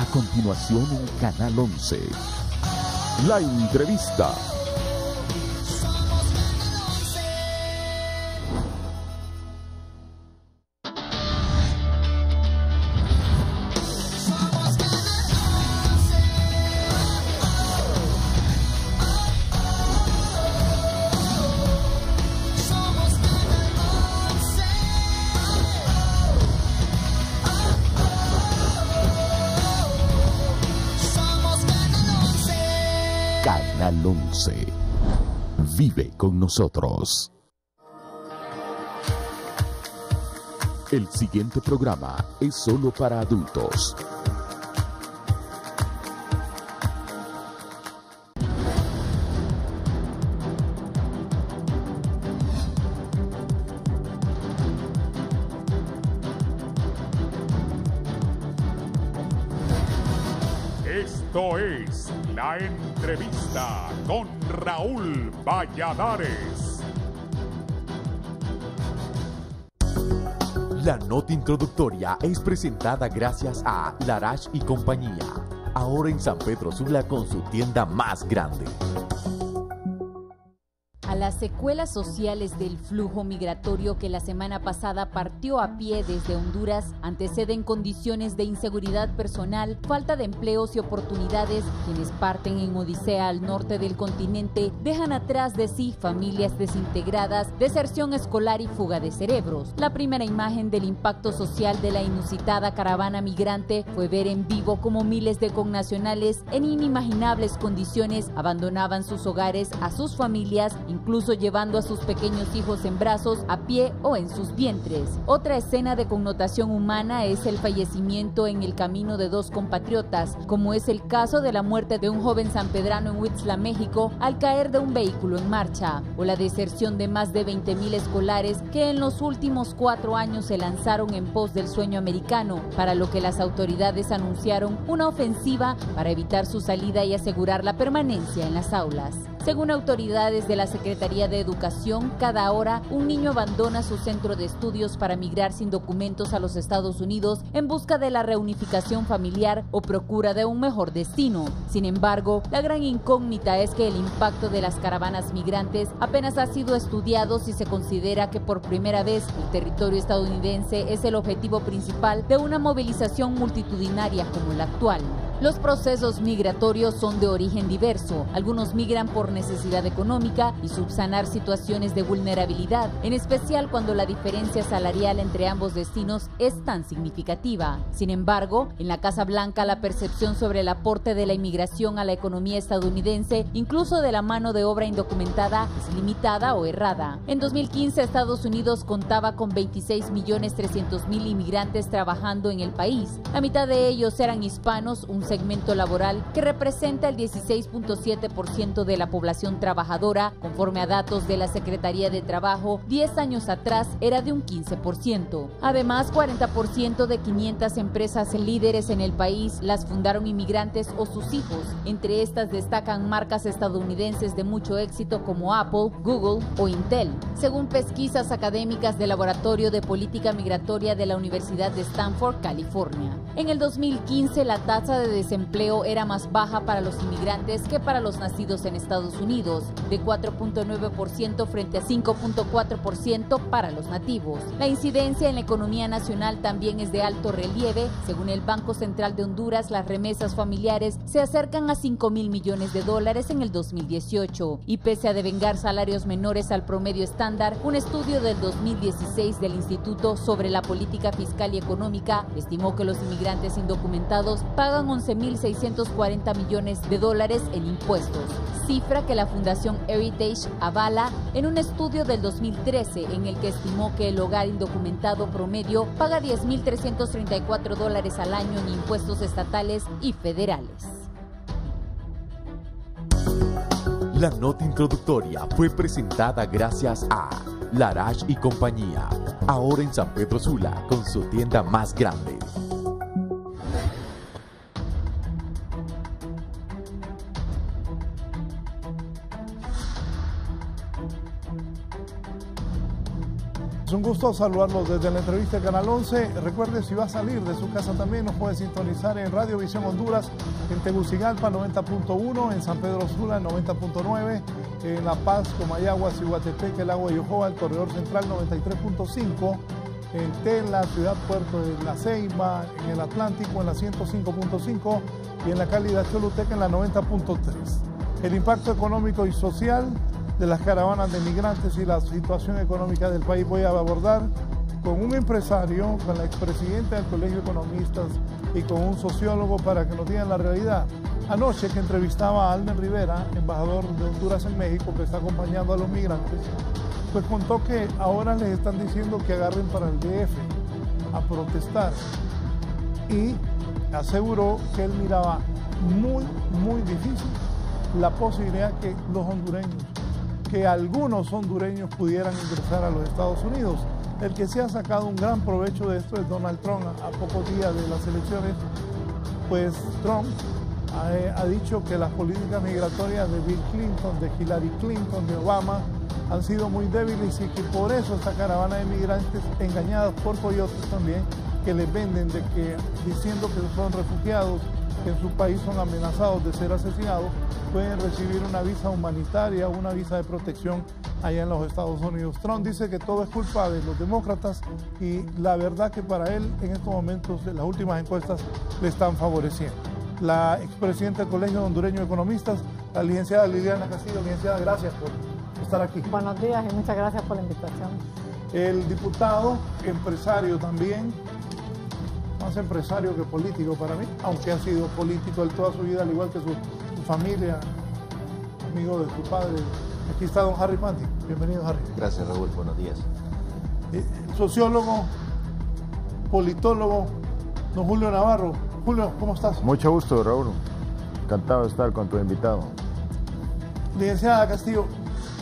A continuación en Canal 11. La entrevista. Canal 11. Vive con nosotros. El siguiente programa es solo para adultos. Esto es La Entrevista con Raúl Valladares. La nota introductoria es presentada gracias a Larache y compañía, ahora en San Pedro Sula con su tienda más grande. A las secuelas sociales del flujo migratorio que la semana pasada partió a pie desde Honduras anteceden condiciones de inseguridad personal, falta de empleos y oportunidades. Quienes parten en odisea al norte del continente dejan atrás de sí familias desintegradas, deserción escolar y fuga de cerebros. La primera imagen del impacto social de la inusitada caravana migrante fue ver en vivo cómo miles de connacionales en inimaginables condiciones abandonaban sus hogares, a sus familias, incluso llevando a sus pequeños hijos en brazos, a pie o en sus vientres. Otra escena de connotación humana es el fallecimiento en el camino de dos compatriotas, como es el caso de la muerte de un joven sanpedrano en Huixla, México, al caer de un vehículo en marcha, o la deserción de más de 20,000 escolares que en los últimos 4 años se lanzaron en pos del sueño americano, para lo que las autoridades anunciaron una ofensiva para evitar su salida y asegurar la permanencia en las aulas. Según autoridades de la Secretaría de Educación, cada hora un niño abandona su centro de estudios para migrar sin documentos a los Estados Unidos en busca de la reunificación familiar o procura de un mejor destino. Sin embargo, la gran incógnita es que el impacto de las caravanas migrantes apenas ha sido estudiado si se considera que por primera vez el territorio estadounidense es el objetivo principal de una movilización multitudinaria como la actual. Los procesos migratorios son de origen diverso. Algunos migran por necesidad económica y subsanar situaciones de vulnerabilidad, en especial cuando la diferencia salarial entre ambos destinos es tan significativa. Sin embargo, en la Casa Blanca la percepción sobre el aporte de la inmigración a la economía estadounidense, incluso de la mano de obra indocumentada, es limitada o errada. En 2015, Estados Unidos contaba con 26,300,000 inmigrantes trabajando en el país. La mitad de ellos eran hispanos, un segmento laboral que representa el 16.7% de la población trabajadora. Conforme a datos de la Secretaría de Trabajo, 10 años atrás era de un 15%. Además, 40% de 500 empresas líderes en el país las fundaron inmigrantes o sus hijos. Entre estas destacan marcas estadounidenses de mucho éxito como Apple, Google o Intel. Según pesquisas académicas del Laboratorio de Política Migratoria de la Universidad de Stanford, California. En el 2015, la tasa de desempleo era más baja para los inmigrantes que para los nacidos en Estados Unidos, de 4.9% frente a 5.4% para los nativos. La incidencia en la economía nacional también es de alto relieve. Según el Banco Central de Honduras, las remesas familiares se acercan a $5,000 millones en el 2018, y pese a devengar salarios menores al promedio estándar, un estudio del 2016 del Instituto sobre la Política Fiscal y Económica estimó que los inmigrantes indocumentados pagan $11,640 millones en impuestos, cifra que la Fundación Heritage avala en un estudio del 2013 en el que estimó que el hogar indocumentado promedio paga $10,334 al año en impuestos estatales y federales. La nota introductoria fue presentada gracias a Larache y compañía, ahora en San Pedro Sula con su tienda más grande. Es un gusto saludarlos desde la entrevista de Canal 11. Recuerde, si va a salir de su casa también nos puede sintonizar en Radio Visión Honduras, en Tegucigalpa 90.1, en San Pedro Sula 90.9, en La Paz, Comayagua, Ciguatepeque, el Agua de Yojoa, el Corredor Central 93.5, en Tela, Ciudad Puerto de La Ceiba, en el Atlántico en la 105.5 y en la Cálida Choluteca en la 90.3. El impacto económico y social de las caravanas de migrantes y la situación económica del país voy a abordar con un empresario, con la expresidenta del Colegio de Economistas y con un sociólogo para que nos digan la realidad. Anoche que entrevistaba a Alden Rivera, embajador de Honduras en México, que está acompañando a los migrantes, pues contó que ahora les están diciendo que agarren para el DF a protestar y aseguró que él miraba muy difícil la posibilidad que los hondureños, que algunos hondureños pudieran ingresar a los Estados Unidos. El que se ha sacado un gran provecho de esto es Donald Trump. A pocos días de las elecciones, pues Trump ha dicho que las políticas migratorias de Bill Clinton, de Hillary Clinton, de Obama, han sido muy débiles y que por eso esta caravana de migrantes, engañados por coyotes también, que les venden de que diciendo que son refugiados, que en su país son amenazados de ser asesinados, pueden recibir una visa humanitaria, una visa de protección allá en los Estados Unidos. Trump dice que todo es culpa de los demócratas y la verdad que para él en estos momentos las últimas encuestas le están favoreciendo. La expresidenta del Colegio Hondureño de Economistas, la licenciada Liliana Castillo. Licenciada, gracias por estar aquí. Buenos días y muchas gracias por la invitación. El diputado, empresario también, más empresario que político para mí, aunque ha sido político él toda su vida, al igual que su familia, amigo de su padre. Aquí está don Harry Panti. Bienvenido, Harry. Gracias, Raúl. Buenos días. Sociólogo, politólogo, don Julio Navarro. Julio, ¿cómo estás? Mucho gusto, Raúl. Encantado de estar con tu invitado. Licenciada Castillo,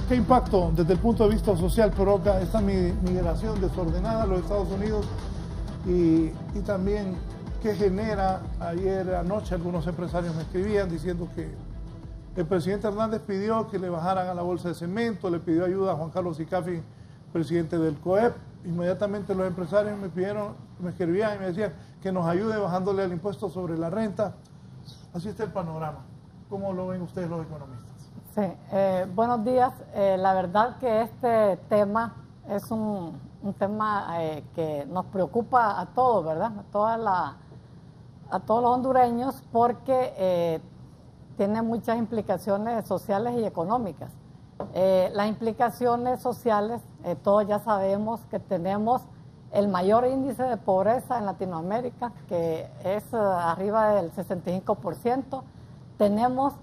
¿qué impacto desde el punto de vista social provoca esta migración desordenada a los Estados Unidos? Y también, ¿qué genera? Ayer anoche algunos empresarios me escribían diciendo que el presidente Hernández pidió que le bajaran a la bolsa de cemento, le pidió ayuda a Juan Carlos Icafi, presidente del COEP. Inmediatamente los empresarios me escribían y me decían que nos ayude bajándole el impuesto sobre la renta. Así está el panorama. ¿Cómo lo ven ustedes los economistas? Sí, buenos días. La verdad que este tema es un tema que nos preocupa a todos, ¿verdad? A todos los hondureños, porque tiene muchas implicaciones sociales y económicas. Las implicaciones sociales, todos ya sabemos que tenemos el mayor índice de pobreza en Latinoamérica, que es arriba del 65%. Tenemos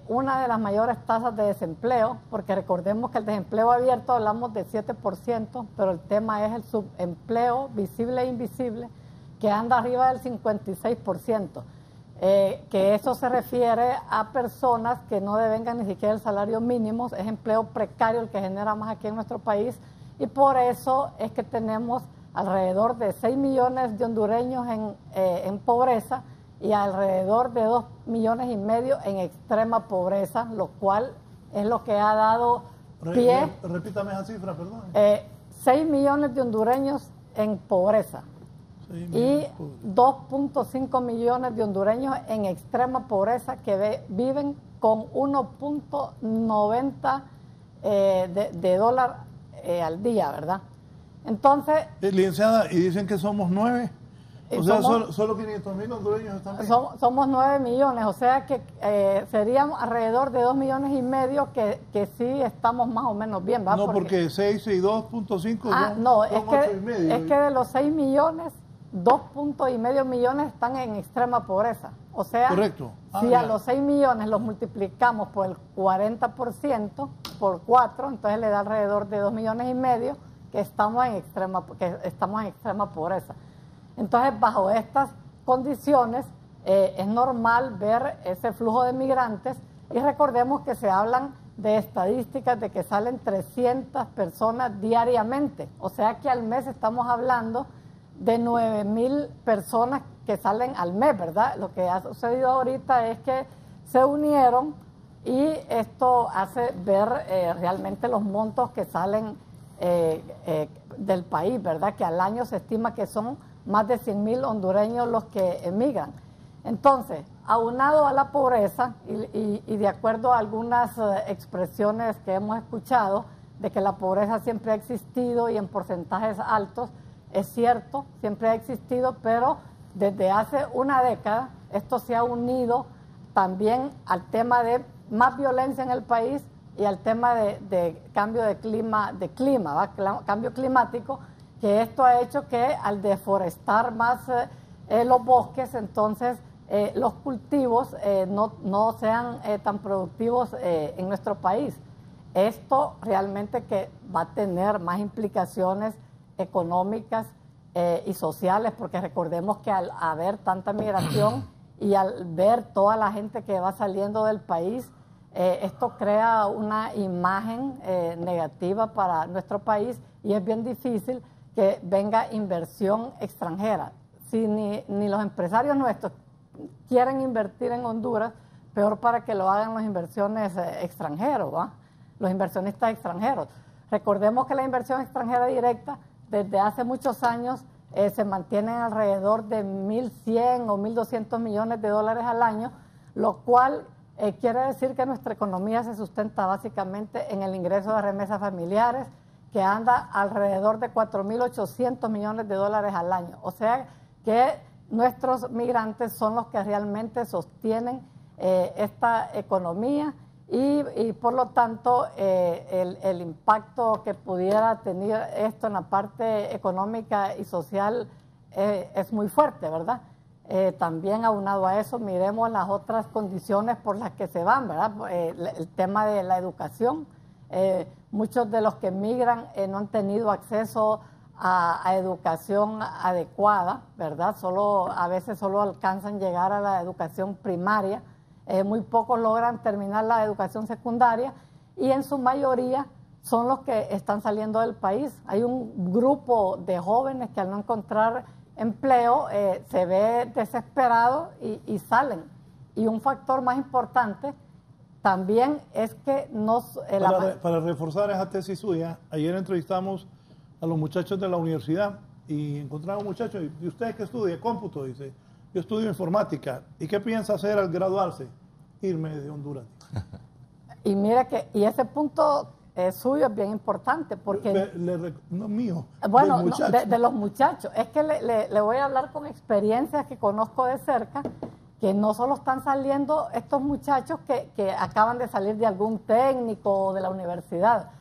una de las mayores tasas de desempleo, porque recordemos que el desempleo abierto hablamos de 7%, pero el tema es el subempleo visible e invisible, que anda arriba del 56%, que eso se refiere a personas que no devengan ni siquiera el salario mínimo, es empleo precario el que genera más aquí en nuestro país, y por eso es que tenemos alrededor de 6 millones de hondureños en pobreza, y alrededor de 2,5 millones en extrema pobreza, lo cual es lo que ha dado pie... Repítame esa cifra, perdón. 6 millones de hondureños en pobreza y 2,5 millones de hondureños en extrema pobreza que viven con 1,90 de dólar al día, ¿verdad? Entonces... Licenciada, y dicen que somos 9... O sea, solo 500,000 hondureños están bien. Somos 9 millones, o sea que seríamos alrededor de 2,5 millones que sí estamos más o menos bien, ¿verdad? No, porque 6 y 2,5 no, es que de los 6 millones, 2,5 millones están en extrema pobreza. O sea, correcto. Si a los 6 millones los multiplicamos por el 40%, por 4, entonces le da alrededor de 2,5 millones que estamos en extrema pobreza. Entonces, bajo estas condiciones, es normal ver ese flujo de migrantes y recordemos que se hablan de estadísticas de que salen 300 personas diariamente. O sea que al mes estamos hablando de 9,000 personas que salen al mes, ¿verdad? Lo que ha sucedido ahorita es que se unieron y esto hace ver realmente los montos que salen del país, ¿verdad? Que al año se estima que son más de 100.000 hondureños los que emigran. Entonces, aunado a la pobreza y de acuerdo a algunas expresiones que hemos escuchado de que la pobreza siempre ha existido y en porcentajes altos, es cierto, siempre ha existido, pero desde hace una década esto se ha unido también al tema de más violencia en el país y al tema de cambio de clima, cambio climático, que esto ha hecho que al deforestar más los bosques, entonces los cultivos no sean tan productivos en nuestro país. Esto realmente que va a tener más implicaciones económicas y sociales, porque recordemos que al haber tanta migración y al ver toda la gente que va saliendo del país, esto crea una imagen negativa para nuestro país y es bien difícil que venga inversión extranjera. Si ni los empresarios nuestros quieren invertir en Honduras, peor para que lo hagan los inversiones extranjeros, ¿va? Los inversionistas extranjeros. Recordemos que la inversión extranjera directa desde hace muchos años se mantiene alrededor de 1.100 o 1.200 millones de dólares al año, lo cual quiere decir que nuestra economía se sustenta básicamente en el ingreso de remesas familiares, que anda alrededor de 4.800 millones de dólares al año. O sea que nuestros migrantes son los que realmente sostienen esta economía y por lo tanto el impacto que pudiera tener esto en la parte económica y social es muy fuerte, ¿verdad? También aunado a eso, miremos las otras condiciones por las que se van, ¿verdad? El tema de la educación. Muchos de los que migran no han tenido acceso a educación adecuada, ¿verdad? A veces solo alcanzan llegar a la educación primaria. Muy pocos logran terminar la educación secundaria y en su mayoría son los que están saliendo del país. Hay un grupo de jóvenes que al no encontrar empleo se ve desesperado y salen. Y un factor más importante también es que para reforzar esa tesis suya, ayer entrevistamos a los muchachos de la universidad y encontramos muchachos, ¿y usted qué estudia? Cómputo, dice. Yo estudio informática. ¿Y qué piensa hacer al graduarse? Irme de Honduras. Y mira que ese punto suyo es bien importante porque... no mío, bueno, de los muchachos. Es que le voy a hablar con experiencias que conozco de cerca, que no solo están saliendo estos muchachos que acaban de salir de algún técnico o de la universidad,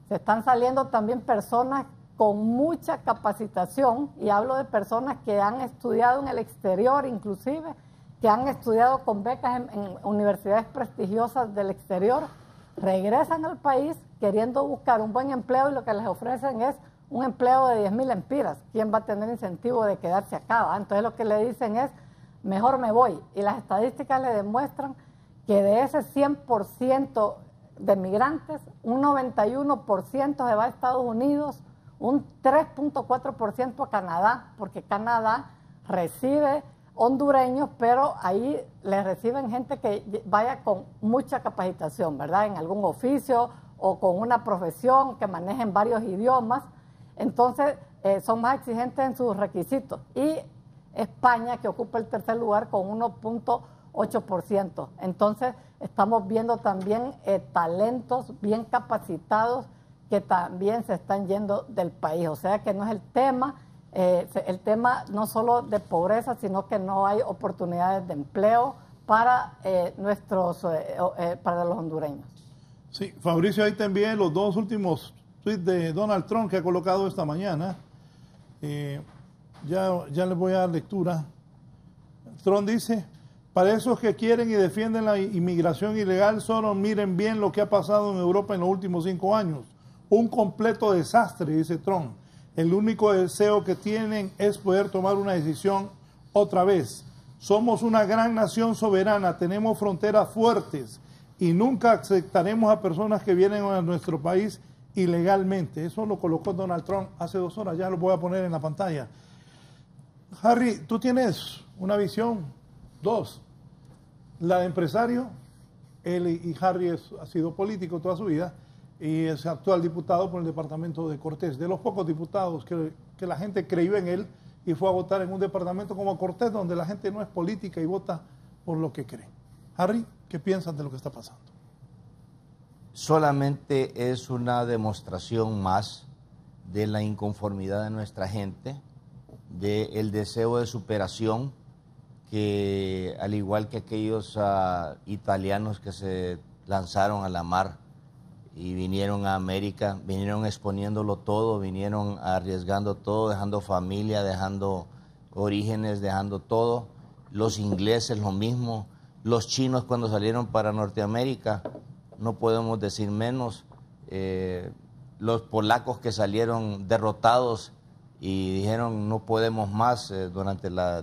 se están saliendo también personas con mucha capacitación, y hablo de personas que han estudiado en el exterior, inclusive, que han estudiado con becas en universidades prestigiosas del exterior, regresan al país queriendo buscar un buen empleo y lo que les ofrecen es un empleo de 10.000 empiras. ¿Quién va a tener incentivo de quedarse acá? Entonces lo que le dicen es, mejor me voy. Y las estadísticas le demuestran que de ese 100% de migrantes, un 91% se va a Estados Unidos, un 3.4% a Canadá, porque Canadá recibe hondureños, pero ahí les reciben gente que vaya con mucha capacitación, ¿verdad? En algún oficio o con una profesión, que manejen varios idiomas. Entonces, son más exigentes en sus requisitos. Y España, que ocupa el tercer lugar con 1.8%. Entonces, estamos viendo también talentos bien capacitados que también se están yendo del país. O sea que no es el tema no solo de pobreza, sino que no hay oportunidades de empleo para para los hondureños. Sí, Fabricio, ahí te envié los dos últimos tweets de Donald Trump que ha colocado esta mañana. Ya les voy a dar lectura. Trump dice: para esos que quieren y defienden la inmigración ilegal, solo miren bien lo que ha pasado en Europa en los últimos 5 años. Un completo desastre, dice Trump. El único deseo que tienen es poder tomar una decisión otra vez. Somos una gran nación soberana, tenemos fronteras fuertes y nunca aceptaremos a personas que vienen a nuestro país ilegalmente. Eso lo colocó Donald Trump hace 2 horas, ya lo voy a poner en la pantalla. Harry, tú tienes una visión, 2. La de empresario, él y Harry ha sido político toda su vida. y es actual diputado por el departamento de Cortés, de los pocos diputados que la gente creyó en él y fue a votar en un departamento como Cortés, donde la gente no es política y vota por lo que cree. Harry, ¿qué piensas de lo que está pasando? Solamente es una demostración más de la inconformidad de nuestra gente, del deseo de superación, que al igual que aquellos italianos que se lanzaron a la mar y vinieron a América, vinieron exponiéndolo todo, vinieron arriesgando todo, dejando familia, dejando orígenes, dejando todo. Los ingleses lo mismo, los chinos cuando salieron para Norteamérica, no podemos decir menos, los polacos que salieron derrotados y dijeron no podemos más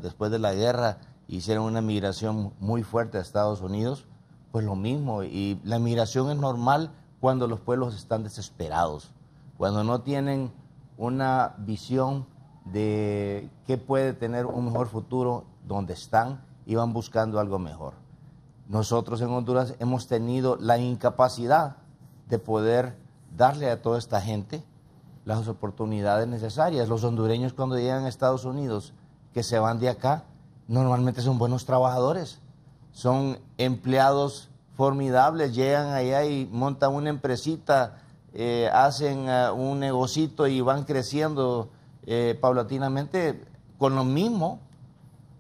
después de la guerra, hicieron una migración muy fuerte a Estados Unidos, pues lo mismo, y la migración es normal cuando los pueblos están desesperados, cuando no tienen una visión de qué puede tener un mejor futuro donde están y van buscando algo mejor. Nosotros en Honduras hemos tenido la incapacidad de poder darle a toda esta gente las oportunidades necesarias. Los hondureños cuando llegan a Estados Unidos, que se van de acá, normalmente son buenos trabajadores, son empleados formidables, llegan allá y montan una empresita, hacen un negocito y van creciendo paulatinamente con lo mismo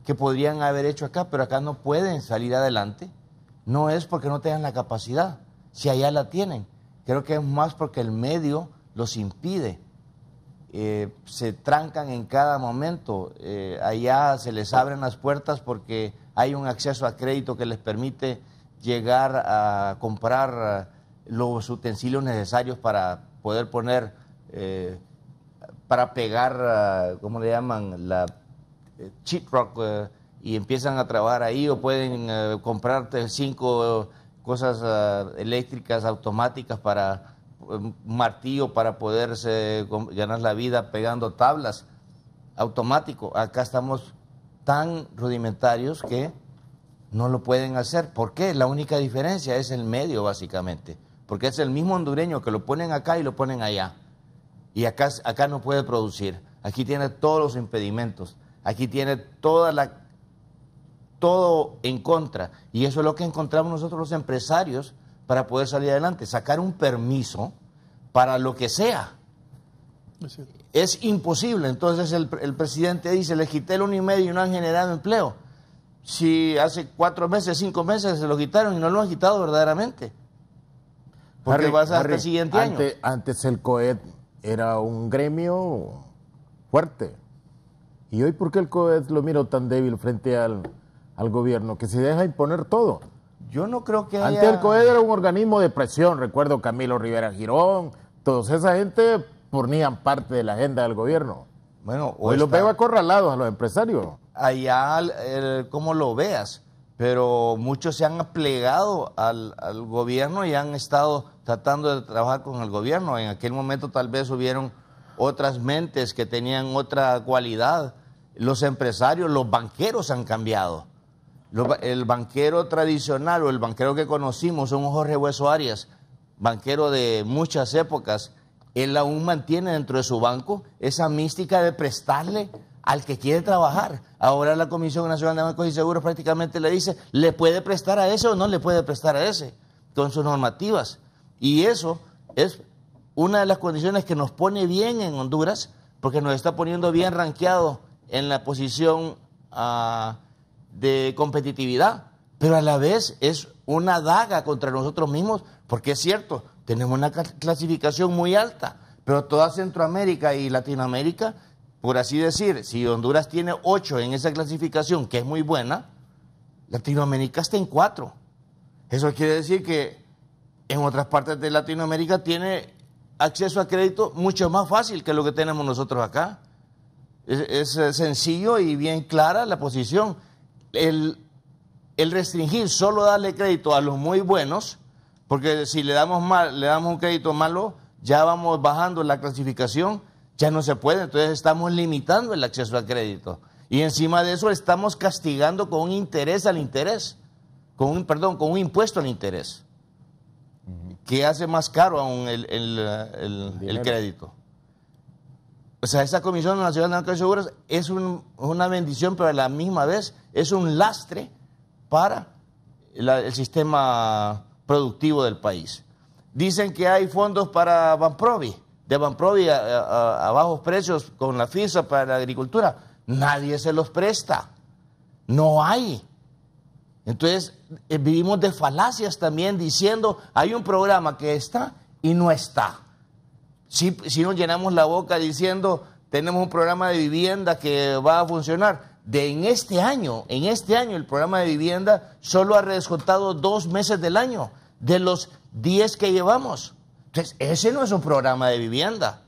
que podrían haber hecho acá, pero acá no pueden salir adelante. No es porque no tengan la capacidad, si allá la tienen. Creo que es más porque el medio los impide. Se trancan en cada momento. Allá se les abren las puertas porque hay un acceso a crédito que les permite llegar a comprar los utensilios necesarios para poder poner, para pegar, ¿cómo le llaman? La sheetrock, y empiezan a trabajar ahí, o pueden comprarte 5 cosas eléctricas automáticas para un martillo para poderse ganar la vida pegando tablas automático. Acá estamos tan rudimentarios que no lo pueden hacer. ¿Por qué? La única diferencia es el medio, básicamente, porque es el mismo hondureño que lo ponen acá y lo ponen allá, y acá no puede producir. Aquí tiene todos los impedimentos, aquí tiene todo en contra, y eso es lo que encontramos nosotros los empresarios para poder salir adelante. Sacar un permiso para lo que sea es imposible. Entonces el presidente dice, les quité el 1,5 y no han generado empleo. Si hace 4 meses, 5 meses se lo quitaron y no lo han quitado verdaderamente, porque vas hasta el siguiente año. Antes el COED era un gremio fuerte, y hoy ¿por qué el COED lo miro tan débil frente al gobierno, que se deja imponer todo? Yo no creo que Antes el COED era un organismo de presión, recuerdo Camilo Rivera Girón, toda esa gente ponían parte de la agenda del gobierno. Bueno, hoy los veo acorralados a los empresarios. Allá, como lo veas, pero muchos se han plegado al gobierno y han estado tratando de trabajar con el gobierno. En aquel momento tal vez hubieron otras mentes que tenían otra cualidad. Los empresarios, los banqueros han cambiado. El banquero tradicional o el banquero que conocimos, un Jorge Hueso Arias, banquero de muchas épocas, él aún mantiene dentro de su banco esa mística de prestarle al que quiere trabajar. Ahora la Comisión Nacional de Bancos y Seguros prácticamente le dice, ¿le puede prestar a ese o no le puede prestar a ese? Con sus normativas. Y eso es una de las condiciones que nos pone bien en Honduras, porque nos está poniendo bien rankeado en la posición de competitividad, pero a la vez es una daga contra nosotros mismos, porque es cierto, tenemos una clasificación muy alta, pero toda Centroamérica y Latinoamérica, por así decir, si Honduras tiene 8 en esa clasificación, que es muy buena, Latinoamérica está en 4. Eso quiere decir que en otras partes de Latinoamérica tiene acceso a crédito mucho más fácil que lo que tenemos nosotros acá. Es sencillo y bien clara la posición. El restringir, solo darle crédito a los muy buenos, porque si le damos un crédito malo, ya vamos bajando la clasificación, ya no se puede, entonces estamos limitando el acceso a crédito. Y encima de eso estamos castigando con un interés al interés, con un impuesto al interés. que hace más caro aún el crédito. O sea, esa Comisión Nacional de Banca de Seguros es una bendición, pero a la misma vez es un lastre para el sistema productivo del país. Dicen que hay fondos para Banprovi, de Banprovi a bajos precios con la FISA para la agricultura. Nadie se los presta. No hay. Entonces, vivimos de falacias también diciendo, hay un programa que está y no está. Si nos llenamos la boca diciendo, tenemos un programa de vivienda que va a funcionar. En este año el programa de vivienda solo ha descontado 2 meses del año, de los 10 que llevamos. Entonces, ese no es un programa de vivienda.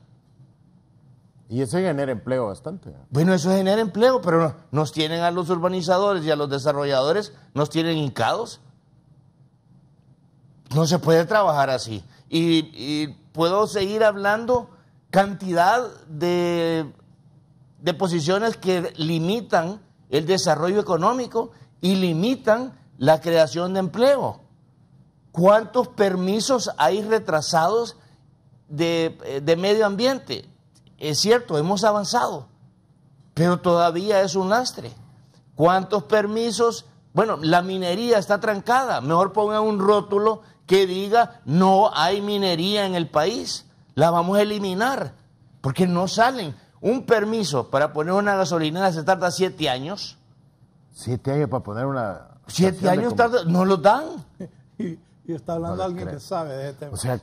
Y ese genera empleo bastante. Bueno, eso genera empleo, pero nos tienen a los urbanizadores y a los desarrolladores, nos tienen hincados. No se puede trabajar así. Y puedo seguir hablando cantidad de posiciones que limitan el desarrollo económico y limitan la creación de empleo. ¿Cuántos permisos hay retrasados de medio ambiente? Es cierto, hemos avanzado, pero todavía es un lastre. ¿Cuántos permisos? Bueno, la minería está trancada. Mejor pongan un rótulo que diga no hay minería en el país. La vamos a eliminar, porque no salen. Un permiso para poner una gasolinera se tarda 7 años. 7 años para poner una... 7 años tarda, no lo dan. Y está hablando alguien que sabe de este tema. O sea,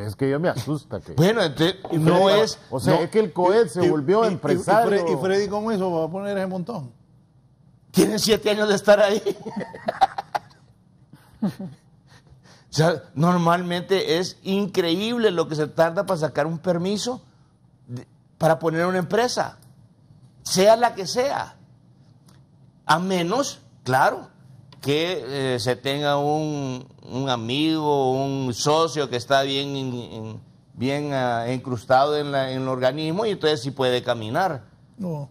es que yo me asusta. Que... Bueno, entonces, no es... O sea, no, es que el COED se volvió empresario. Y Freddy con eso va a poner ese montón. Tienen 7 años de estar ahí. O sea, normalmente es increíble lo que se tarda para sacar un permiso para poner una empresa, sea la que sea. A menos, claro, que se tenga un amigo, un socio que está bien incrustado en el organismo y entonces sí puede caminar. No.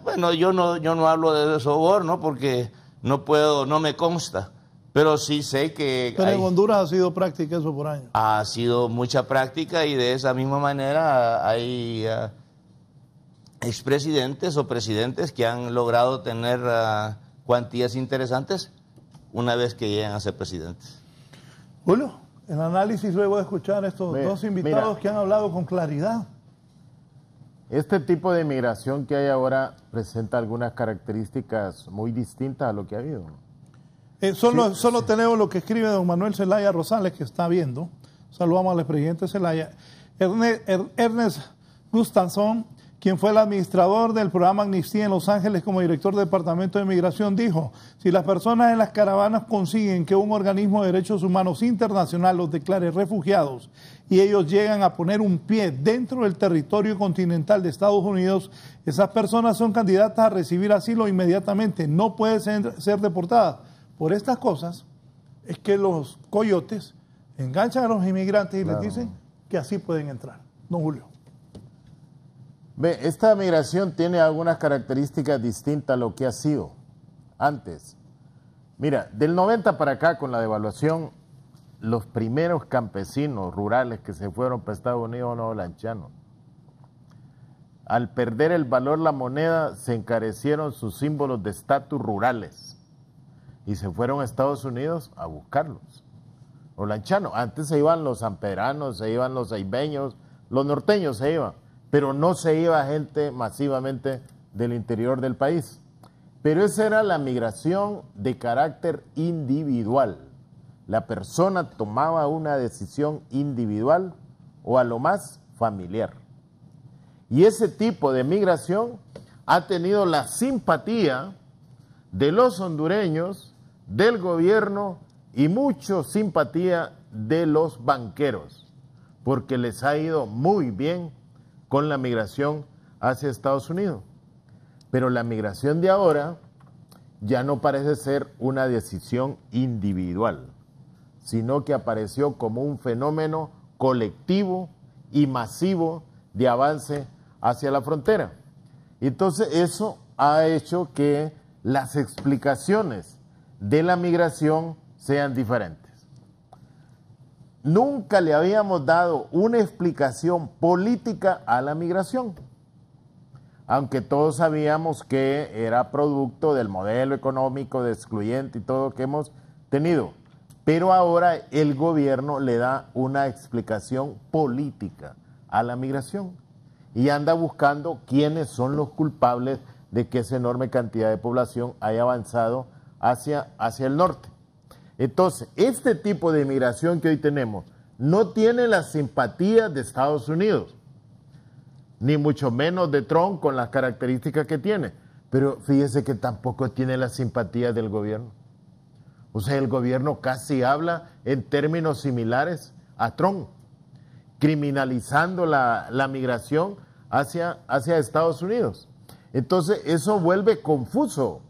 Bueno, yo no hablo de soborno porque no me consta. Pero sí sé que... Pero en Honduras ha sido práctica eso por años. Ha sido mucha práctica y de esa misma manera hay expresidentes o presidentes que han logrado tener cuantías interesantes una vez que llegan a ser presidentes. Julio, el análisis luego de escuchar estos dos invitados que han hablado con claridad. Este tipo de migración que hay ahora presenta algunas características muy distintas a lo que ha habido. Solo tenemos lo que escribe don Manuel Zelaya Rosales, que está viendo. Saludamos al presidente Zelaya. Ernest Gustafson, quien fue el administrador del programa Amnistía en Los Ángeles como director del Departamento de Migración, dijo, si las personas en las caravanas consiguen que un organismo de derechos humanos internacional los declare refugiados y ellos llegan a poner un pie dentro del territorio continental de Estados Unidos, esas personas son candidatas a recibir asilo inmediatamente, no pueden ser deportadas. Por estas cosas es que los coyotes enganchan a los inmigrantes y les dicen que así pueden entrar. Don Julio. Esta migración tiene algunas características distintas a lo que ha sido antes. Mira, del 90 para acá, con la devaluación, los primeros campesinos rurales que se fueron para Estados Unidos no lanchanos. Al perder el valor la moneda, se encarecieron sus símbolos de estatus rurales y se fueron a Estados Unidos a buscarlos. Los lanchanos, antes se iban los sanpedranos, se iban los aibeños, los norteños se iban, pero no se iba gente masivamente del interior del país. Pero esa era la migración de carácter individual. La persona tomaba una decisión individual o a lo más familiar. Y ese tipo de migración ha tenido la simpatía de los hondureños, del gobierno y mucha simpatía de los banqueros, porque les ha ido muy bien con la migración hacia Estados Unidos. Pero la migración de ahora ya no parece ser una decisión individual, sino que apareció como un fenómeno colectivo y masivo de avance hacia la frontera. Entonces eso ha hecho que las explicaciones de la migración sean diferentes. nunca le habíamos dado una explicación política a la migración, aunque todos sabíamos que era producto del modelo económico de excluyente y todo lo que hemos tenido. Pero ahora el gobierno le da una explicación política a la migración y anda buscando quiénes son los culpables de que esa enorme cantidad de población haya avanzado hacia el norte. Entonces, este tipo de migración que hoy tenemos no tiene la simpatía de Estados Unidos, ni mucho menos de Trump con las características que tiene. Pero fíjese que tampoco tiene la simpatía del gobierno. O sea, el gobierno casi habla en términos similares a Trump, criminalizando la migración hacia Estados Unidos. Entonces, eso vuelve confuso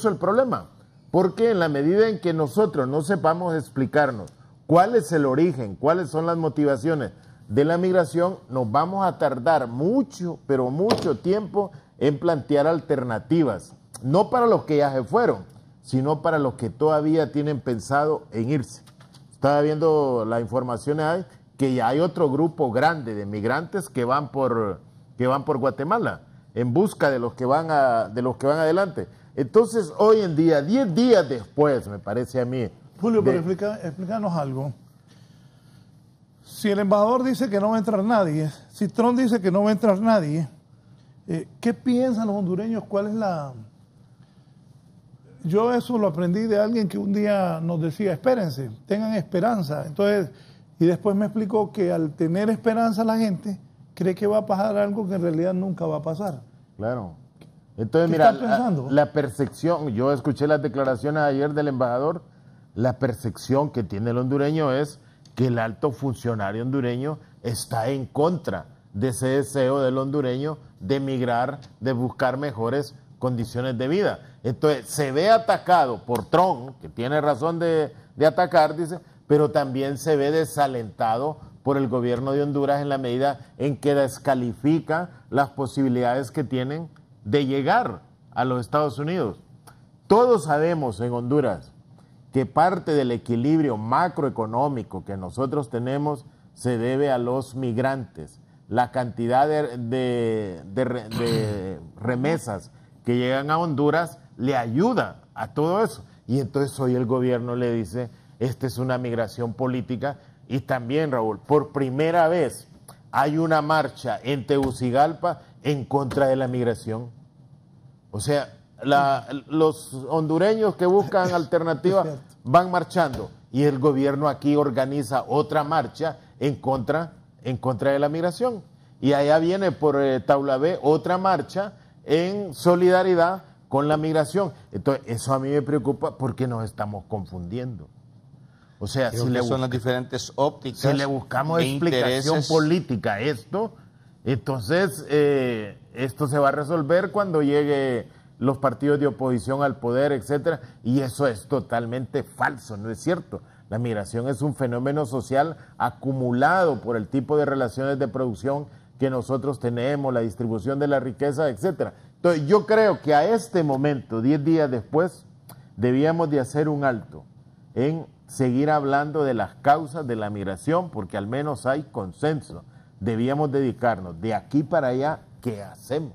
el problema, porque en la medida en que nosotros no sepamos explicarnos cuál es el origen, cuáles son las motivaciones de la migración, nos vamos a tardar mucho, pero mucho tiempo en plantear alternativas, no para los que ya se fueron, sino para los que todavía tienen pensado en irse. Estaba viendo la información ahí, que ya hay otro grupo grande de migrantes que van por Guatemala, en busca de los que van adelante. Entonces, hoy en día, 10 días después, me parece a mí... Julio, pero explícanos algo. Si el embajador dice que no va a entrar nadie, si Trump dice que no va a entrar nadie, ¿qué piensan los hondureños? ¿Cuál es la...? Yo eso lo aprendí de alguien que un día nos decía, espérense, tengan esperanza. Entonces, y después me explicó que al tener esperanza la gente cree que va a pasar algo que en realidad nunca va a pasar. Claro. Entonces, ¿Qué mira, están pensando? la percepción, yo escuché las declaraciones ayer del embajador, la percepción que tiene el hondureño es que el alto funcionario hondureño está en contra de ese deseo del hondureño de emigrar, de buscar mejores condiciones de vida. Entonces, se ve atacado por Trump, que tiene razón de atacar, dice, pero también se ve desalentado por el gobierno de Honduras en la medida en que descalifica las posibilidades que tienen de llegar a los Estados Unidos. Todos sabemos en Honduras que parte del equilibrio macroeconómico que nosotros tenemos se debe a los migrantes. La cantidad de remesas que llegan a Honduras le ayuda a todo eso. Y entonces hoy el gobierno le dice, esta es una migración política. Y también, Raúl, por primera vez hay una marcha en Tegucigalpa en contra de la migración. O sea, los hondureños que buscan alternativas van marchando y el gobierno aquí organiza otra marcha en contra de la migración. Y allá viene por Taulabé otra marcha en solidaridad con la migración. Entonces, eso a mí me preocupa porque nos estamos confundiendo. O sea, son las diferentes ópticas. Si le buscamos explicación política a esto, entonces esto se va a resolver cuando llegue los partidos de oposición al poder, etcétera, y eso es totalmente falso, no es cierto. La migración es un fenómeno social acumulado por el tipo de relaciones de producción que nosotros tenemos, la distribución de la riqueza, etcétera. Entonces, yo creo que a este momento, 10 días después, debíamos de hacer un alto en seguir hablando de las causas de la migración, porque al menos hay consenso. Debíamos dedicarnos de aquí para allá, ¿qué hacemos?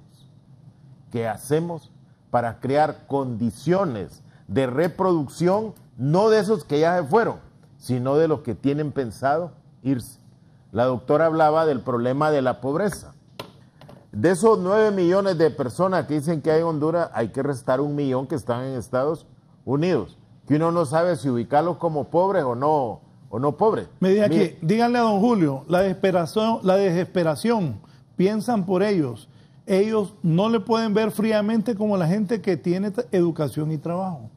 ¿Qué hacemos para crear condiciones de reproducción, no de esos que ya se fueron, sino de los que tienen pensado irse? La doctora hablaba del problema de la pobreza. De esos 9 millones de personas que dicen que hay en Honduras, hay que restar 1 millón que están en Estados Unidos, que uno no sabe si ubicarlos como pobres o no pobres. Díganle a don Julio, la desesperación, piensan por ellos. Ellos no le pueden ver fríamente como la gente que tiene educación y trabajo.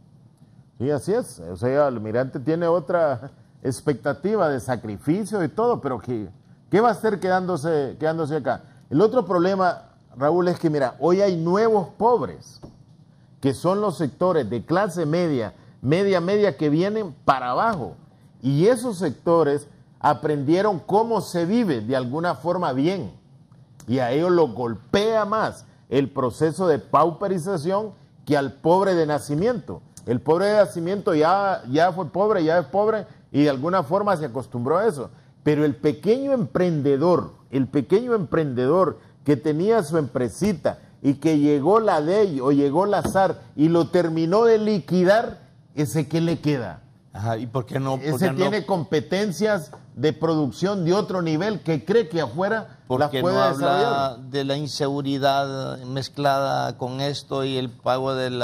Sí, así es. O sea, el migrante tiene otra expectativa de sacrificio y todo, pero ¿qué va a hacer quedándose acá? El otro problema, Raúl, es que, mira, hoy hay nuevos pobres, que son los sectores de clase media, media, que vienen para abajo. Y esos sectores aprendieron cómo se vive de alguna forma bien. Y a ellos los golpea más el proceso de pauperización que al pobre de nacimiento. El pobre de nacimiento ya fue pobre, ya es pobre y de alguna forma se acostumbró a eso. Pero el pequeño emprendedor que tenía su empresita y que llegó la DEI o llegó la SAR y lo terminó de liquidar, ¿ese qué le queda? Ajá, ¿y por qué no? Ese tiene competencias de producción de otro nivel que cree que afuera las puede no desarrollar. Habla de la inseguridad mezclada con esto y el pago del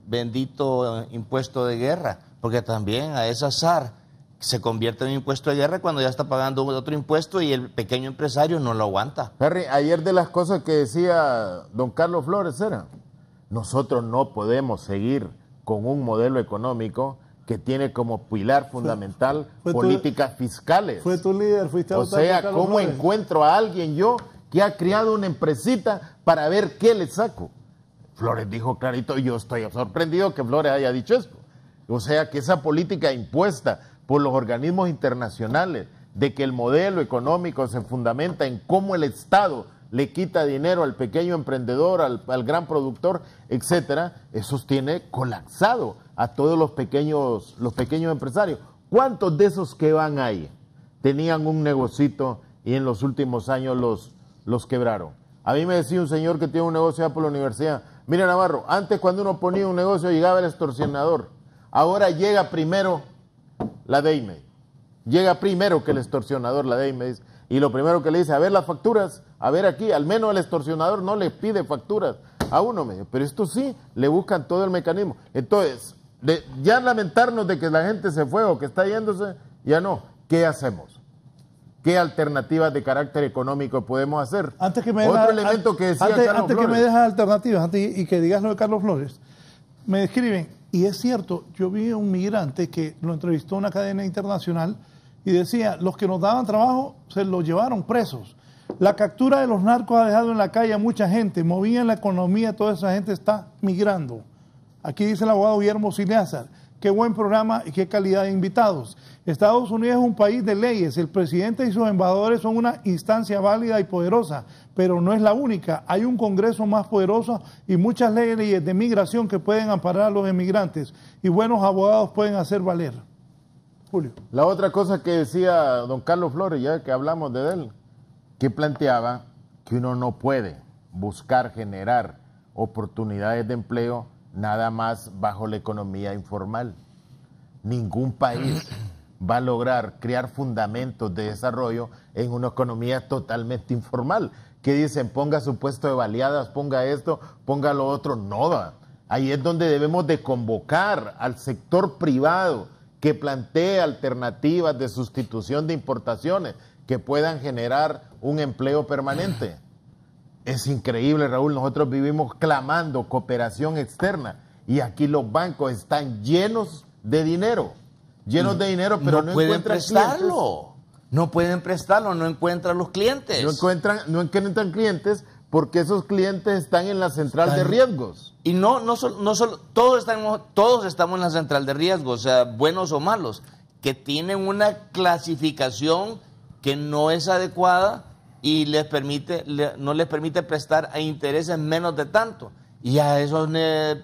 bendito impuesto de guerra, porque también a esa SAR se convierte en un impuesto de guerra cuando ya está pagando otro impuesto y el pequeño empresario no lo aguanta. Harry, ayer de las cosas que decía don Carlos Flores era, nosotros no podemos seguir con un modelo económico que tiene como pilar fundamental políticas fiscales. Fue tu líder, fuiste a O votar sea, por Carlos ¿cómo Flores? encuentro a alguien yo que ha creado una empresita para ver qué le saco? Flores dijo clarito, y yo estoy sorprendido que Flores haya dicho esto. O sea, que esa política impuesta por los organismos internacionales de que el modelo económico se fundamenta en cómo el Estado le quita dinero al pequeño emprendedor, al gran productor, etcétera, eso tiene colapsado a todos los pequeños empresarios. ¿Cuántos de esos que van ahí tenían un negocito y en los últimos años los quebraron? A mí me decía un señor que tiene un negocio allá por la universidad, mira Navarro, antes cuando uno ponía un negocio llegaba el extorsionador, ahora llega primero la DEIME, llega primero que el extorsionador, la DEIME, y lo primero que le dice, a ver las facturas, a ver aquí, al menos el extorsionador no le pide facturas a uno, pero esto sí, le buscan todo el mecanismo. Entonces, ya lamentarnos de que la gente se fue o que está yéndose, ya no. ¿Qué hacemos? ¿Qué alternativas de carácter económico podemos hacer? Antes que me Otro elemento que decía Carlos antes que Flores. me dejas alternativas y que digas lo de Carlos Flores, me describen, y es cierto, yo vi a un migrante que lo entrevistó una cadena internacional y decía, los que nos daban trabajo se los llevaron presos. La captura de los narcos ha dejado en la calle a mucha gente, movían la economía, toda esa gente está migrando. Aquí dice el abogado Guillermo Sileazar, qué buen programa y qué calidad de invitados. Estados Unidos es un país de leyes, el presidente y sus embajadores son una instancia válida y poderosa, pero no es la única. Hay un Congreso más poderoso y muchas leyes de migración que pueden amparar a los emigrantes y buenos abogados pueden hacer valer. Julio. La otra cosa que decía don Carlos Flores, ya que hablamos de él, que planteaba que uno no puede buscar generar oportunidades de empleo nada más bajo la economía informal. Ningún país va a lograr crear fundamentos de desarrollo en una economía totalmente informal. Que dicen, ponga su puesto de baleadas, ponga esto, ponga lo otro. No va. Ahí es donde debemos de convocar al sector privado que plantee alternativas de sustitución de importaciones que puedan generar un empleo permanente. Es increíble, Raúl, nosotros vivimos clamando cooperación externa y aquí los bancos están llenos de dinero, pero no pueden encuentran prestarlo. clientes. No pueden prestarlo, no encuentran los clientes. No encuentran clientes porque esos clientes están en la central de riesgos. Y no solo todos estamos en la central de riesgos, o sea, buenos o malos, que tienen una clasificación que no es adecuada y no les permite prestar a intereses menos de tanto. Y a esos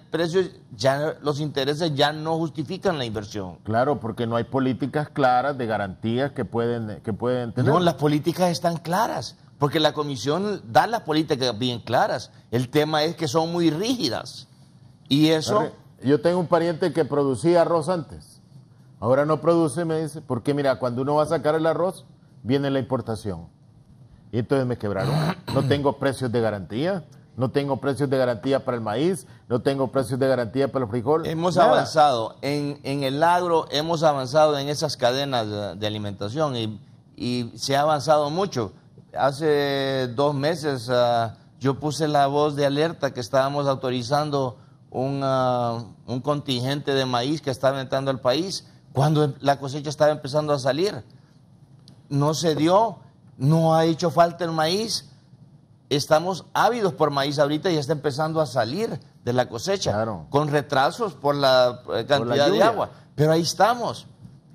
precios, ya los intereses ya no justifican la inversión. Claro, porque no hay políticas claras de garantías que pueden tener. No, las políticas están claras, porque la Comisión da las políticas bien claras. El tema es que son muy rígidas. Y eso... Yo tengo un pariente que producía arroz antes. Ahora no produce, me dice, porque mira, cuando uno va a sacar el arroz, viene la importación. Y entonces me quebraron. No tengo precios de garantía. No tengo precios de garantía para el maíz, no tengo precios de garantía para el frijol. Hemos avanzado en el agro, hemos avanzado en esas cadenas de alimentación y se ha avanzado mucho. Hace 2 meses yo puse la voz de alerta que estábamos autorizando un contingente de maíz que estaba entrando al país cuando la cosecha estaba empezando a salir. No se dio, no ha hecho falta el maíz. Estamos ávidos por maíz ahorita y está empezando a salir de la cosecha, claro, con retrasos por la cantidad de agua. Pero ahí estamos.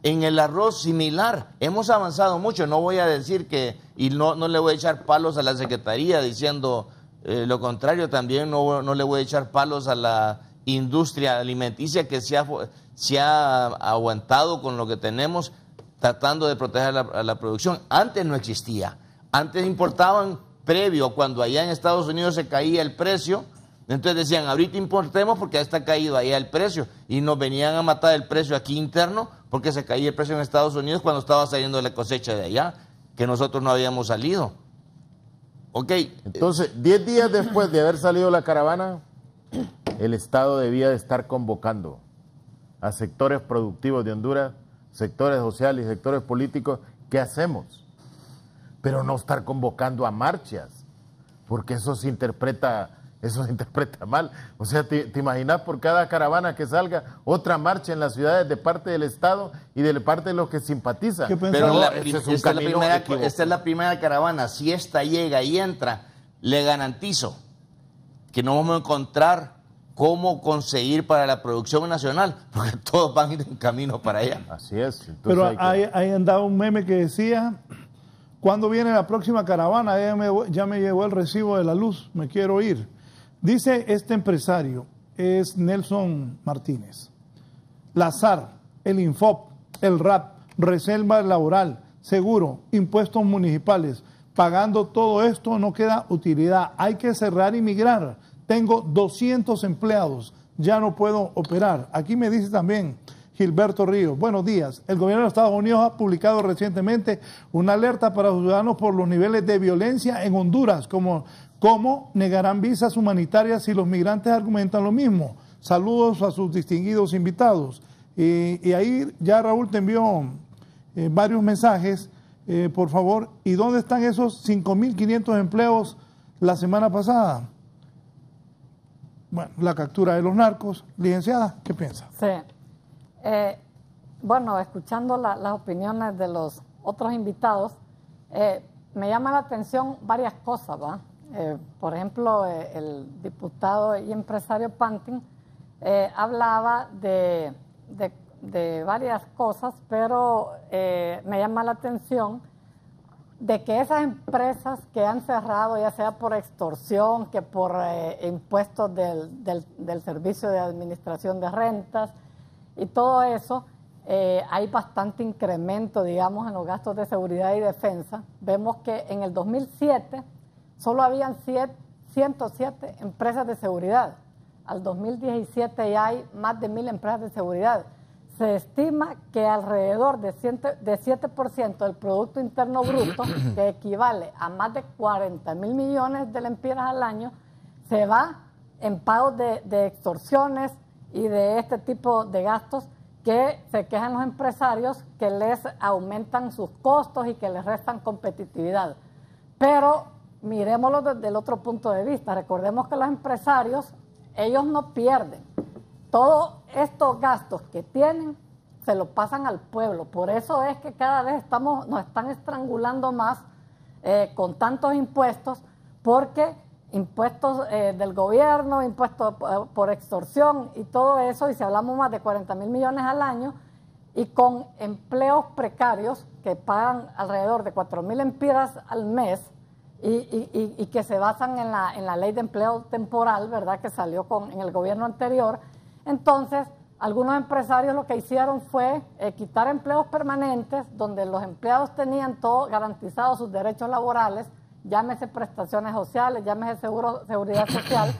En el arroz similar, hemos avanzado mucho. No voy a decir que, y no le voy a echar palos a la Secretaría diciendo lo contrario, también no le voy a echar palos a la industria alimenticia que se ha aguantado con lo que tenemos, tratando de proteger la producción. Antes no existía. Antes importaban previo, cuando allá en Estados Unidos se caía el precio. Entonces decían, ahorita importemos porque ya está caído allá el precio. Y nos venían a matar el precio aquí interno porque se caía el precio en Estados Unidos cuando estaba saliendo la cosecha de allá, que nosotros no habíamos salido. Ok. Entonces, 10 días después de haber salido la caravana, el Estado debía de estar convocando a sectores productivos de Honduras, sectores sociales y sectores políticos. ¿Qué hacemos? Pero no estar convocando a marchas, porque eso se interpreta mal. O sea, te imaginas por cada caravana que salga otra marcha en las ciudades de parte del Estado y de parte de los que simpatizan. Pero esta es la primera caravana. Si esta llega y entra, le garantizo que no vamos a encontrar cómo conseguir para la producción nacional, porque todos van a ir en camino para allá. Así es. Entonces pero ahí andaba un meme que decía, ¿cuándo viene la próxima caravana? Ya me llegó el recibo de la luz, me quiero ir. Dice este empresario, es Nelson Martínez: la SAR, el Infop, el RAP, reserva laboral, seguro, impuestos municipales, pagando todo esto no queda utilidad. Hay que cerrar y migrar. Tengo 200 empleados, ya no puedo operar. Aquí me dice también Gilberto Ríos: buenos días. El gobierno de Estados Unidos ha publicado recientemente una alerta para los ciudadanos por los niveles de violencia en Honduras. ¿Cómo negarán visas humanitarias si los migrantes argumentan lo mismo? Saludos a sus distinguidos invitados. Y ahí ya Raúl te envió varios mensajes. Por favor, ¿y dónde están esos 5.500 empleos la semana pasada? Bueno, la captura de los narcos. Licenciada, ¿qué piensa? Sí. Bueno, escuchando las opiniones de los otros invitados, me llama la atención varias cosas, ¿va? Por ejemplo, el diputado y empresario Pantin hablaba de varias cosas, pero me llama la atención de que esas empresas que han cerrado, ya sea por extorsión, que por impuestos del Servicio de Administración de Rentas y todo eso, hay bastante incremento, digamos, en los gastos de seguridad y defensa. Vemos que en el 2007 solo habían 107 empresas de seguridad. Al 2017 ya hay más de 1.000 empresas de seguridad. Se estima que alrededor de 7% del Producto Interno Bruto, que equivale a más de 40.000 millones de lempiras al año, se va en pagos de extorsiones y de este tipo de gastos que se quejan los empresarios, que les aumentan sus costos y que les restan competitividad. Pero miremoslo desde el otro punto de vista. Recordemos que los empresarios, ellos no pierden. Todos estos gastos que tienen se los pasan al pueblo. Por eso es que cada vez nos están estrangulando más con tantos impuestos, porque impuestos del gobierno, impuestos por extorsión y todo eso, y si hablamos más de 40.000 millones al año, y con empleos precarios que pagan alrededor de 4.000 lempiras al mes, y que se basan en la ley de empleo temporal, ¿verdad?, que salió en el gobierno anterior. Entonces, algunos empresarios lo que hicieron fue quitar empleos permanentes, donde los empleados tenían todo garantizado, sus derechos laborales, llámese prestaciones sociales, llámese seguridad social.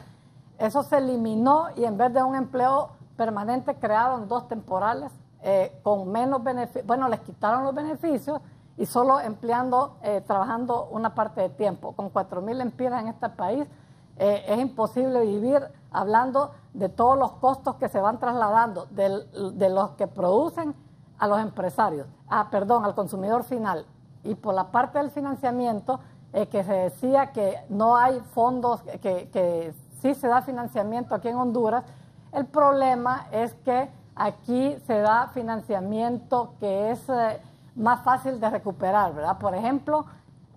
Eso se eliminó y en vez de un empleo permanente crearon 2 temporales con menos beneficios. Bueno, les quitaron los beneficios y solo trabajando una parte de tiempo. Con 4.000 lempiras en este país es imposible vivir, hablando de todos los costos que se van trasladando de los que producen a los empresarios, al consumidor final. Y por la parte del financiamiento, que se decía que no hay fondos, que sí se da financiamiento aquí en Honduras, el problema es que aquí se da financiamiento que es más fácil de recuperar, ¿verdad? Por ejemplo,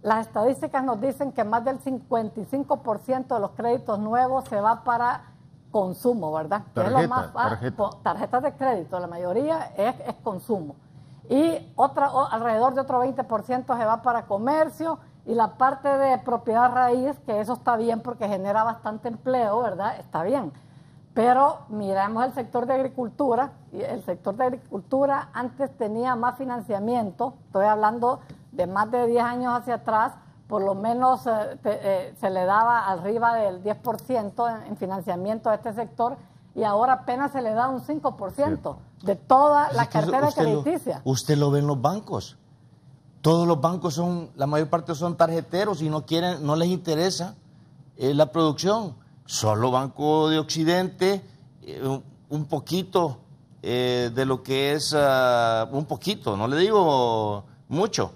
las estadísticas nos dicen que más del 55% de los créditos nuevos se va para consumo, ¿verdad? Tarjetas de crédito, la mayoría es consumo. Y alrededor de otro 20% se va para comercio, y la parte de propiedad raíz, que eso está bien porque genera bastante empleo, ¿verdad? Está bien. Pero miramos el sector de agricultura, y el sector de agricultura antes tenía más financiamiento, estoy hablando de más de 10 años hacia atrás, por lo menos se le daba arriba del 10% en financiamiento a este sector, y ahora apenas se le da un 5% de toda la cartera crediticia. Usted lo ve en los bancos. Todos los bancos la mayor parte son tarjeteros y no les interesa la producción. Solo Banco de Occidente, un poquito de lo que es, un poquito, no le digo mucho,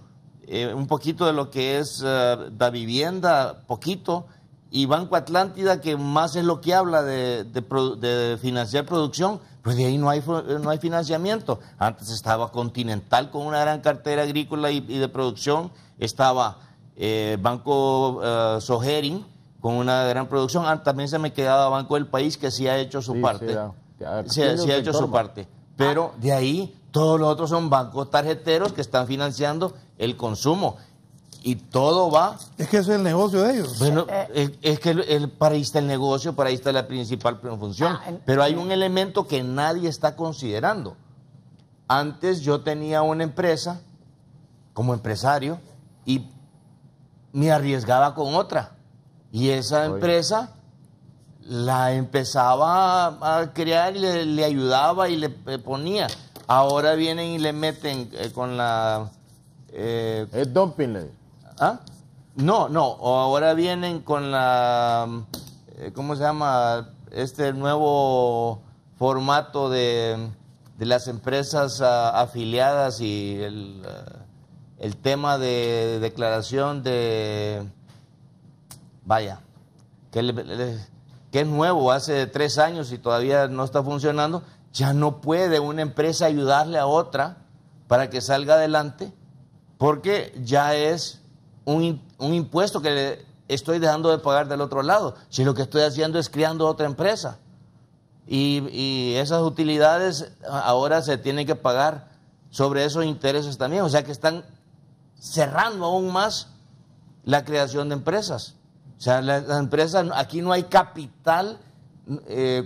un poquito de lo que es la vivienda, poquito, y Banco Atlántida, que más es lo que habla de financiar producción, pues de ahí no hay financiamiento. Antes estaba Continental con una gran cartera agrícola y de producción, estaba Banco Sogerin con una gran producción. También se me quedaba Banco del País, que sí ha hecho su parte. Sí ha hecho su parte. Pero de ahí todos los otros son bancos tarjeteros que están financiando el consumo. Y todo va... Es que ese es el negocio de ellos. Bueno, es que para ahí está el negocio, para ahí está la principal función. Pero hay un elemento que nadie está considerando. Antes yo tenía una empresa como empresario y me arriesgaba con otra. Y esa empresa la empezaba a crear y le ayudaba y le ponía. Ahora vienen y le meten con la... es dumping. ¿Ah? No, ahora vienen con la, ¿cómo se llama? Este nuevo formato de las empresas afiliadas y el tema de declaración de, vaya, que es nuevo, hace 3 años y todavía no está funcionando. Ya no puede una empresa ayudarle a otra para que salga adelante, porque ya es un impuesto que le estoy dejando de pagar del otro lado, si lo que estoy haciendo es creando otra empresa. Y esas utilidades ahora se tienen que pagar sobre esos intereses también, o sea que están cerrando aún más la creación de empresas. O sea, las empresas, aquí no hay capital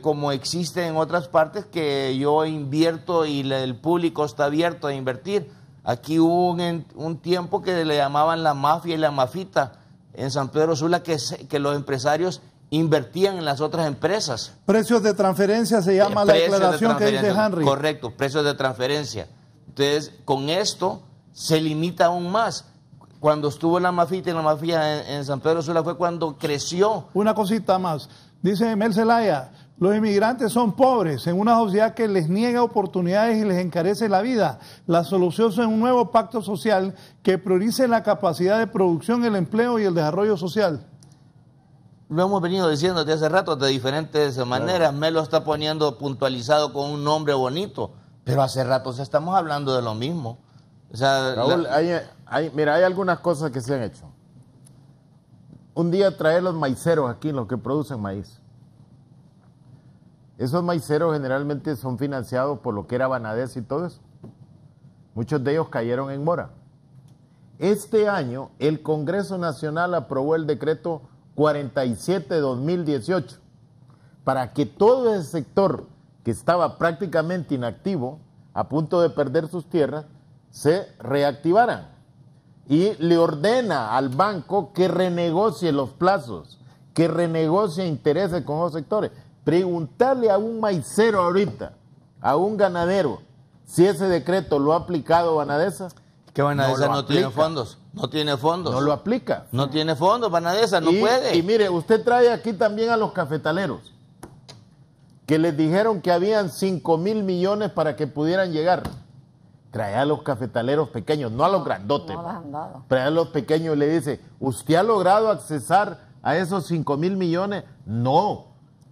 como existe en otras partes, que yo invierto y el público está abierto a invertir. Aquí hubo un tiempo que le llamaban la mafia y la mafita en San Pedro Sula, que los empresarios invertían en las otras empresas. Precios de transferencia se llama la declaración que dice Henry. Correcto, precios de transferencia. Entonces, con esto se limita aún más. Cuando estuvo la mafita y la mafia en San Pedro Sula fue cuando creció. Una cosita más. Dice Mel Zelaya, los inmigrantes son pobres en una sociedad que les niega oportunidades y les encarece la vida. La solución es un nuevo pacto social que priorice la capacidad de producción, el empleo y el desarrollo social. Lo hemos venido diciendo desde hace rato de diferentes maneras. Mel lo está poniendo puntualizado con un nombre bonito, pero hace rato estamos hablando de lo mismo. O sea, Raúl, mira, hay algunas cosas que se han hecho. Un día traer los maiceros aquí, los que producen maíz. Esos maiceros generalmente son financiados por lo que era Banades y todo eso. Muchos de ellos cayeron en mora. Este año el Congreso Nacional aprobó el decreto 47/2018 para que todo ese sector que estaba prácticamente inactivo, a punto de perder sus tierras, se reactivaran. Y le ordena al banco que renegocie los plazos, que renegocie intereses con los sectores. Preguntarle a un maicero ahorita, a un ganadero, si ese decreto lo ha aplicado Banadesa. Que Banadesa no tiene fondos. No tiene fondos. No lo aplica. No tiene fondos, Banadesa, no puede. Y mire, usted trae aquí también a los cafetaleros, que les dijeron que habían 5,000 millones para que pudieran llegar. Trae a los cafetaleros pequeños, no a los grandotes. No les han dado. Trae a los pequeños y le dice, ¿usted ha logrado accesar a esos 5,000 millones? No,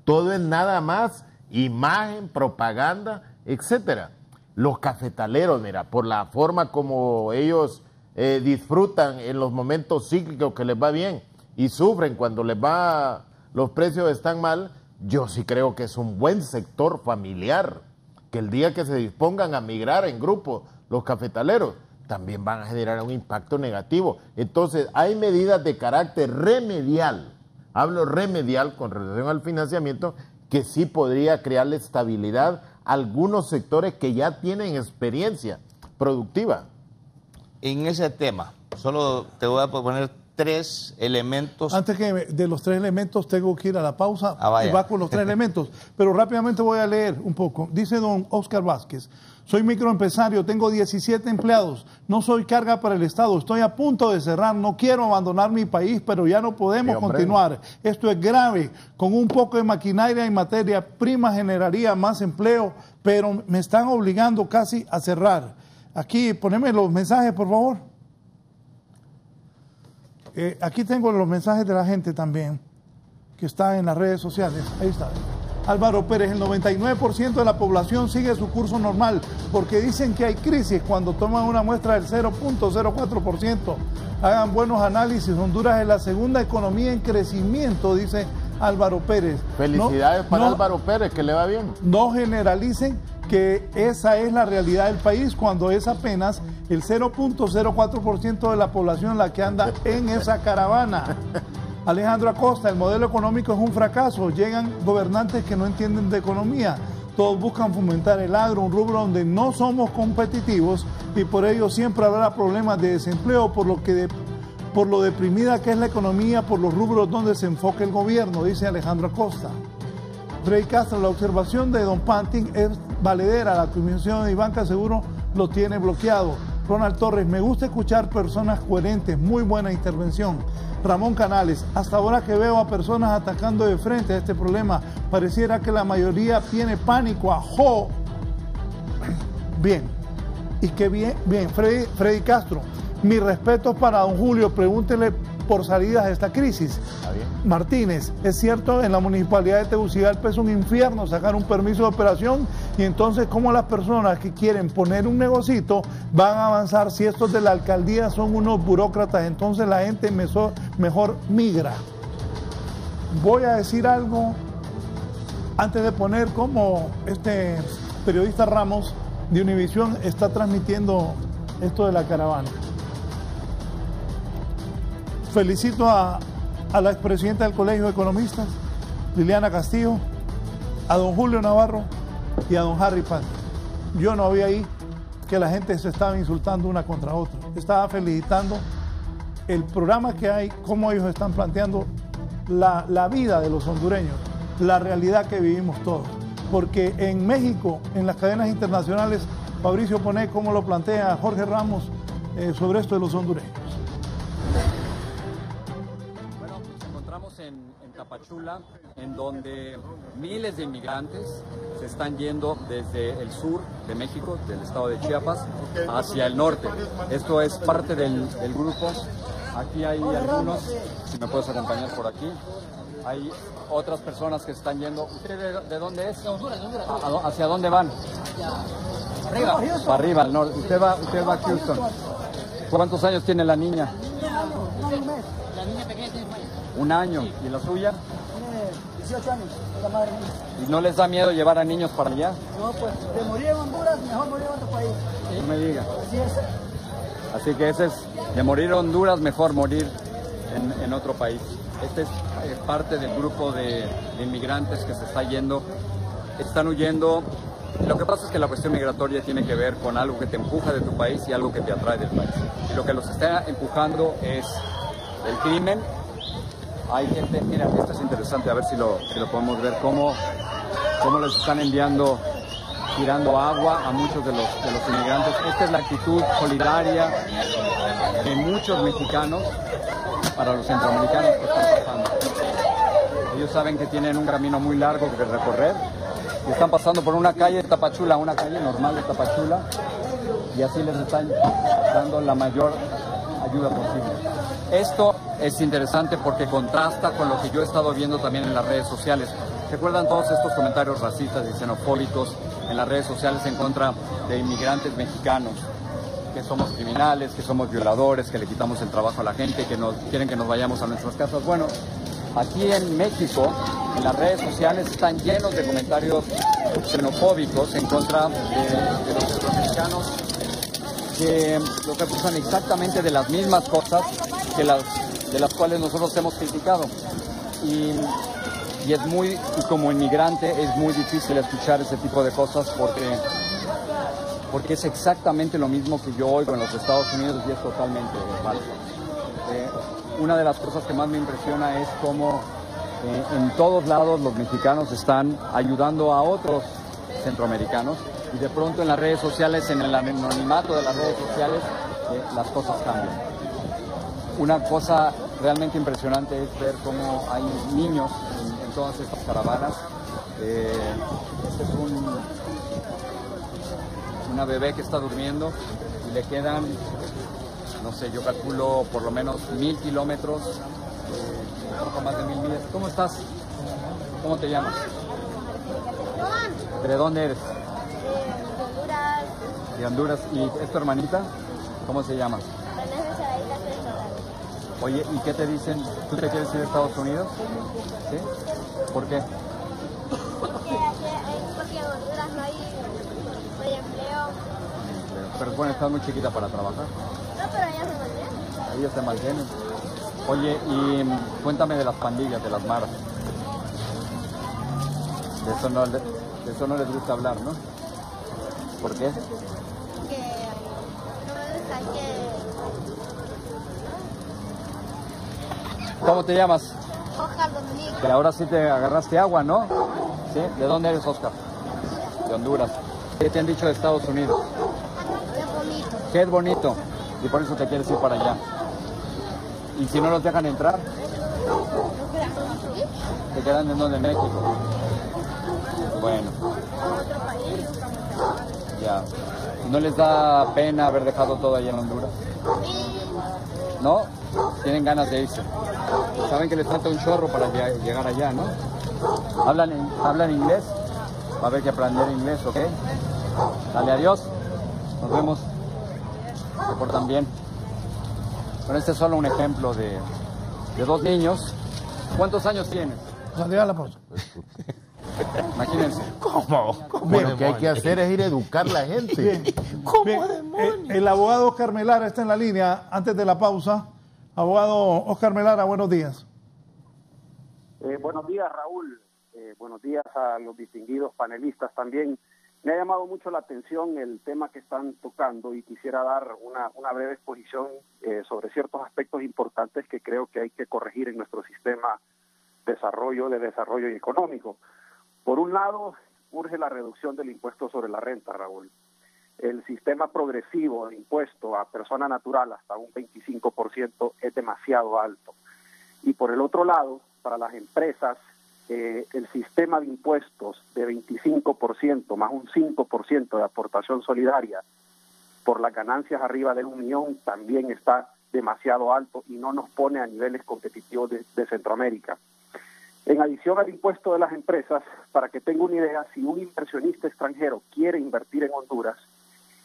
todo es nada más imagen, propaganda, etcétera. Los cafetaleros, mira, por la forma como ellos disfrutan en los momentos cíclicos que les va bien y sufren cuando los precios están mal, yo sí creo que es un buen sector familiar, que el día que se dispongan a migrar en grupo los cafetaleros, también van a generar un impacto negativo. Entonces, hay medidas de carácter remedial, hablo remedial con relación al financiamiento, que sí podría crearle estabilidad a algunos sectores que ya tienen experiencia productiva. En ese tema, solo te voy a proponer 3 elementos. Antes que de los 3 elementos tengo que ir a la pausa vaya. y va con los 3 elementos. Pero rápidamente voy a leer un poco. Dice don Oscar Vázquez, soy microempresario, tengo 17 empleados, no soy carga para el Estado, estoy a punto de cerrar, no quiero abandonar mi país, pero ya no podemos continuar. Esto es grave, con un poco de maquinaria y materia prima generaría más empleo, pero me están obligando casi a cerrar. Aquí, poneme los mensajes, por favor. Aquí tengo los mensajes de la gente también, que está en las redes sociales. Ahí está. Álvaro Pérez, el 99% de la población sigue su curso normal, porque dicen que hay crisis cuando toman una muestra del 0.04%. Hagan buenos análisis. Honduras es la segunda economía en crecimiento, dice Álvaro Pérez. Felicidades para Álvaro Pérez, que le va bien. No generalicen que esa es la realidad del país cuando es apenas el 0.04% de la población la que anda en esa caravana. Alejandro Acosta, el modelo económico es un fracaso, llegan gobernantes que no entienden de economía, todos buscan fomentar el agro, un rubro donde no somos competitivos y por ello siempre habrá problemas de desempleo por lo deprimida que es la economía, por los rubros donde se enfoca el gobierno, dice Alejandro Acosta. Freddy Castro, la observación de Don Panting es valedera, la Comisión de Banca seguro lo tiene bloqueado. Ronald Torres, me gusta escuchar personas coherentes, muy buena intervención. Ramón Canales, hasta ahora que veo a personas atacando de frente a este problema, pareciera que la mayoría tiene pánico, ¡ajo! Bien, y qué bien, Freddy Castro, mis respetos para don Julio, pregúntele por salidas de esta crisis. Martínez, es cierto, en la municipalidad de Tegucigalpa es un infierno sacar un permiso de operación y entonces cómo las personas que quieren poner un negocito van a avanzar si estos de la alcaldía son unos burócratas, entonces la gente mejor migra. Voy a decir algo antes de poner cómo este periodista Ramos de Univisión está transmitiendo esto de la caravana. Felicito a la expresidenta del Colegio de Economistas, Liliana Castillo, a don Julio Navarro y a don Harry Pan. Yo no había ahí que la gente se estaba insultando una contra otra. Estaba felicitando el programa que hay, cómo ellos están planteando la vida de los hondureños, la realidad que vivimos todos. Porque en México, en las cadenas internacionales, Fabricio pone cómo lo plantea Jorge Ramos sobre esto de los hondureños. En Tapachula, en donde miles de inmigrantes se están yendo desde el sur de México, del estado de Chiapas, hacia el norte. Esto es parte del grupo. Aquí hay algunos, si me puedes acompañar por aquí. Hay otras personas que están yendo. ¿Usted de dónde es? De Honduras. ¿Hacia dónde van? Arriba. Para arriba, al norte. Usted va a Houston. ¿Cuántos años tiene la niña? La niña pequeña tiene 1 año. ¿Y la suya? Tiene 18 años, es la madre mía. ¿Y no les da miedo llevar a niños para allá? No, pues, de morir en Honduras, mejor morir en otro país. No me diga. Así es. Así que ese es, de morir en Honduras, mejor morir en otro país. Este es parte del grupo de inmigrantes que se está yendo, están huyendo. Lo que pasa es que la cuestión migratoria tiene que ver con algo que te empuja de tu país y algo que te atrae del país. Y lo que los está empujando es el crimen. Hay gente, mira, esto es interesante, a ver si lo podemos ver, cómo les están enviando, tirando agua a muchos de los inmigrantes. Esta es la actitud solidaria de muchos mexicanos para los centroamericanos que están pasando. Ellos saben que tienen un camino muy largo que recorrer y están pasando por una calle de Tapachula, una calle normal de Tapachula, y así les están dando la mayor ayuda posible. Esto es interesante porque contrasta con lo que yo he estado viendo también en las redes sociales. ¿Recuerdan todos estos comentarios racistas y xenofóbicos en las redes sociales en contra de inmigrantes mexicanos? Que somos criminales, que somos violadores, que le quitamos el trabajo a la gente, que quieren que nos vayamos a nuestras casas. Bueno, aquí en México, en las redes sociales están llenos de comentarios xenofóbicos en contra de los centroamericanos, que los acusan exactamente de las mismas cosas que de las cuales nosotros hemos criticado. Y Y es muy, como inmigrante, es muy difícil escuchar ese tipo de cosas porque es exactamente lo mismo que yo oigo en los Estados Unidos y es totalmente falso. Una de las cosas que más me impresiona es cómo en todos lados los mexicanos están ayudando a otros centroamericanos y de pronto en las redes sociales, en el anonimato de las redes sociales, las cosas cambian. Una cosa realmente impresionante es ver cómo hay niños en todas estas caravanas. Este es una bebé que está durmiendo y le quedan, no sé, yo calculo por lo menos 1000 kilómetros, un poco más de 1000 millas. ¿Cómo estás? ¿Cómo te llamas? ¿De dónde eres? De Honduras. De Honduras. ¿Y es tu hermanita? ¿Cómo se llama? Oye, ¿y qué te dicen? ¿Tú te quieres ir a Estados Unidos? ¿Sí? ¿Por qué? Porque en Honduras no hay empleo. Pero bueno, estás muy chiquita para trabajar. No, pero ellas se mantienen. Ellos se mantienen. Oye, y cuéntame de las pandillas, de las maras. De eso no les gusta hablar, ¿no? ¿Por qué? Porque no me gusta que... ¿Cómo te llamas? Oscar Dominique. Que ahora sí te agarraste agua, ¿no? ¿Sí? ¿De dónde eres, Oscar? De Honduras. ¿Qué te han dicho de Estados Unidos? Qué bonito. Que es bonito. Y por eso te quieres ir para allá. ¿Y si no los dejan entrar? ¿Te quedan en donde? En México. Bueno. Otro país. Ya. ¿No les da pena haber dejado todo allá en Honduras? ¿No? Tienen ganas de irse. Saben que les falta un chorro para llegar allá, ¿no? ¿Hablan inglés? Va a haber que aprender inglés, ¿ok? Dale, adiós. Nos vemos. Se portan bien. Bueno, este es solo un ejemplo de dos niños. ¿Cuántos años tienes? Salía la pausa. Imagínense. ¿Cómo? Lo que hay que hacer es ir a educar a la gente. Bien. ¿Cómo Bien. El abogado Oscar Melara está en la línea antes de la pausa. Abogado Oscar Melara, buenos días. Buenos días, Raúl. Buenos días a los distinguidos panelistas también. Me ha llamado mucho la atención el tema que están tocando y quisiera dar una breve exposición sobre ciertos aspectos importantes que creo que hay que corregir en nuestro sistema de desarrollo económico. Por un lado, urge la reducción del impuesto sobre la renta, Raúl. El sistema progresivo de impuesto a persona natural hasta un 25% es demasiado alto. Y por el otro lado, para las empresas, el sistema de impuestos de 25% más un 5% de aportación solidaria por las ganancias arriba de 1 millón también está demasiado alto y no nos pone a niveles competitivos de Centroamérica. En adición al impuesto de las empresas, para que tenga una idea, si un inversionista extranjero quiere invertir en Honduras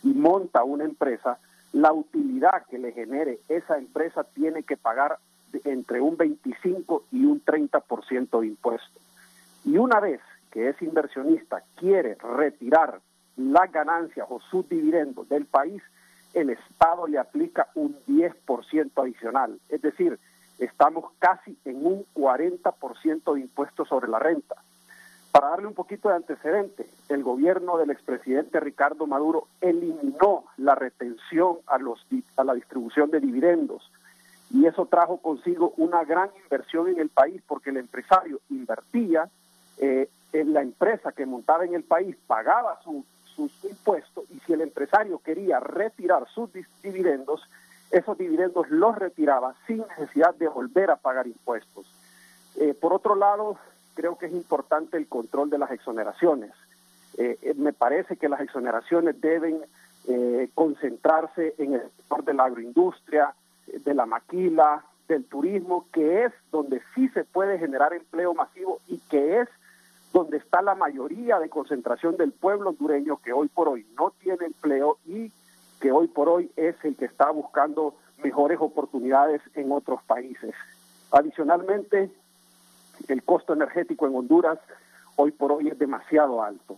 y monta una empresa, la utilidad que le genere esa empresa tiene que pagar entre un 25 y un 30% de impuesto. Y una vez que ese inversionista quiere retirar las ganancias o sus dividendos del país, el Estado le aplica un 10% adicional. Es decir, estamos casi en un 40% de impuestos sobre la renta. Para darle un poquito de antecedente, el gobierno del expresidente Ricardo Maduro eliminó la retención a la distribución de dividendos y eso trajo consigo una gran inversión en el país porque el empresario invertía, en la empresa que montaba en el país pagaba sus impuestos y si el empresario quería retirar sus dividendos, esos dividendos los retiraba sin necesidad de volver a pagar impuestos. Por otro lado, creo que es importante el control de las exoneraciones. Me parece que las exoneraciones deben concentrarse en el sector de la agroindustria, de la maquila, del turismo, que es donde sí se puede generar empleo masivo y que es donde está la mayoría de concentración del pueblo hondureño que hoy por hoy no tiene empleo y que hoy por hoy es el que está buscando mejores oportunidades en otros países. Adicionalmente, el costo energético en Honduras hoy por hoy es demasiado alto.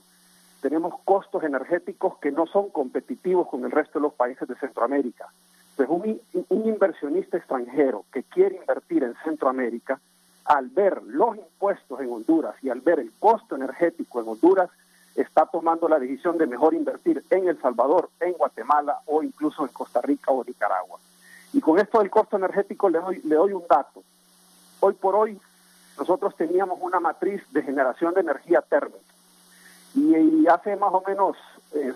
Tenemos costos energéticos que no son competitivos con el resto de los países de Centroamérica. Pues un inversionista extranjero que quiere invertir en Centroamérica al ver los impuestos en Honduras y al ver el costo energético en Honduras, está tomando la decisión de mejor invertir en El Salvador, en Guatemala o incluso en Costa Rica o Nicaragua. Y con esto del costo energético le doy un dato. Hoy por hoy nosotros teníamos una matriz de generación de energía térmica y hace más o menos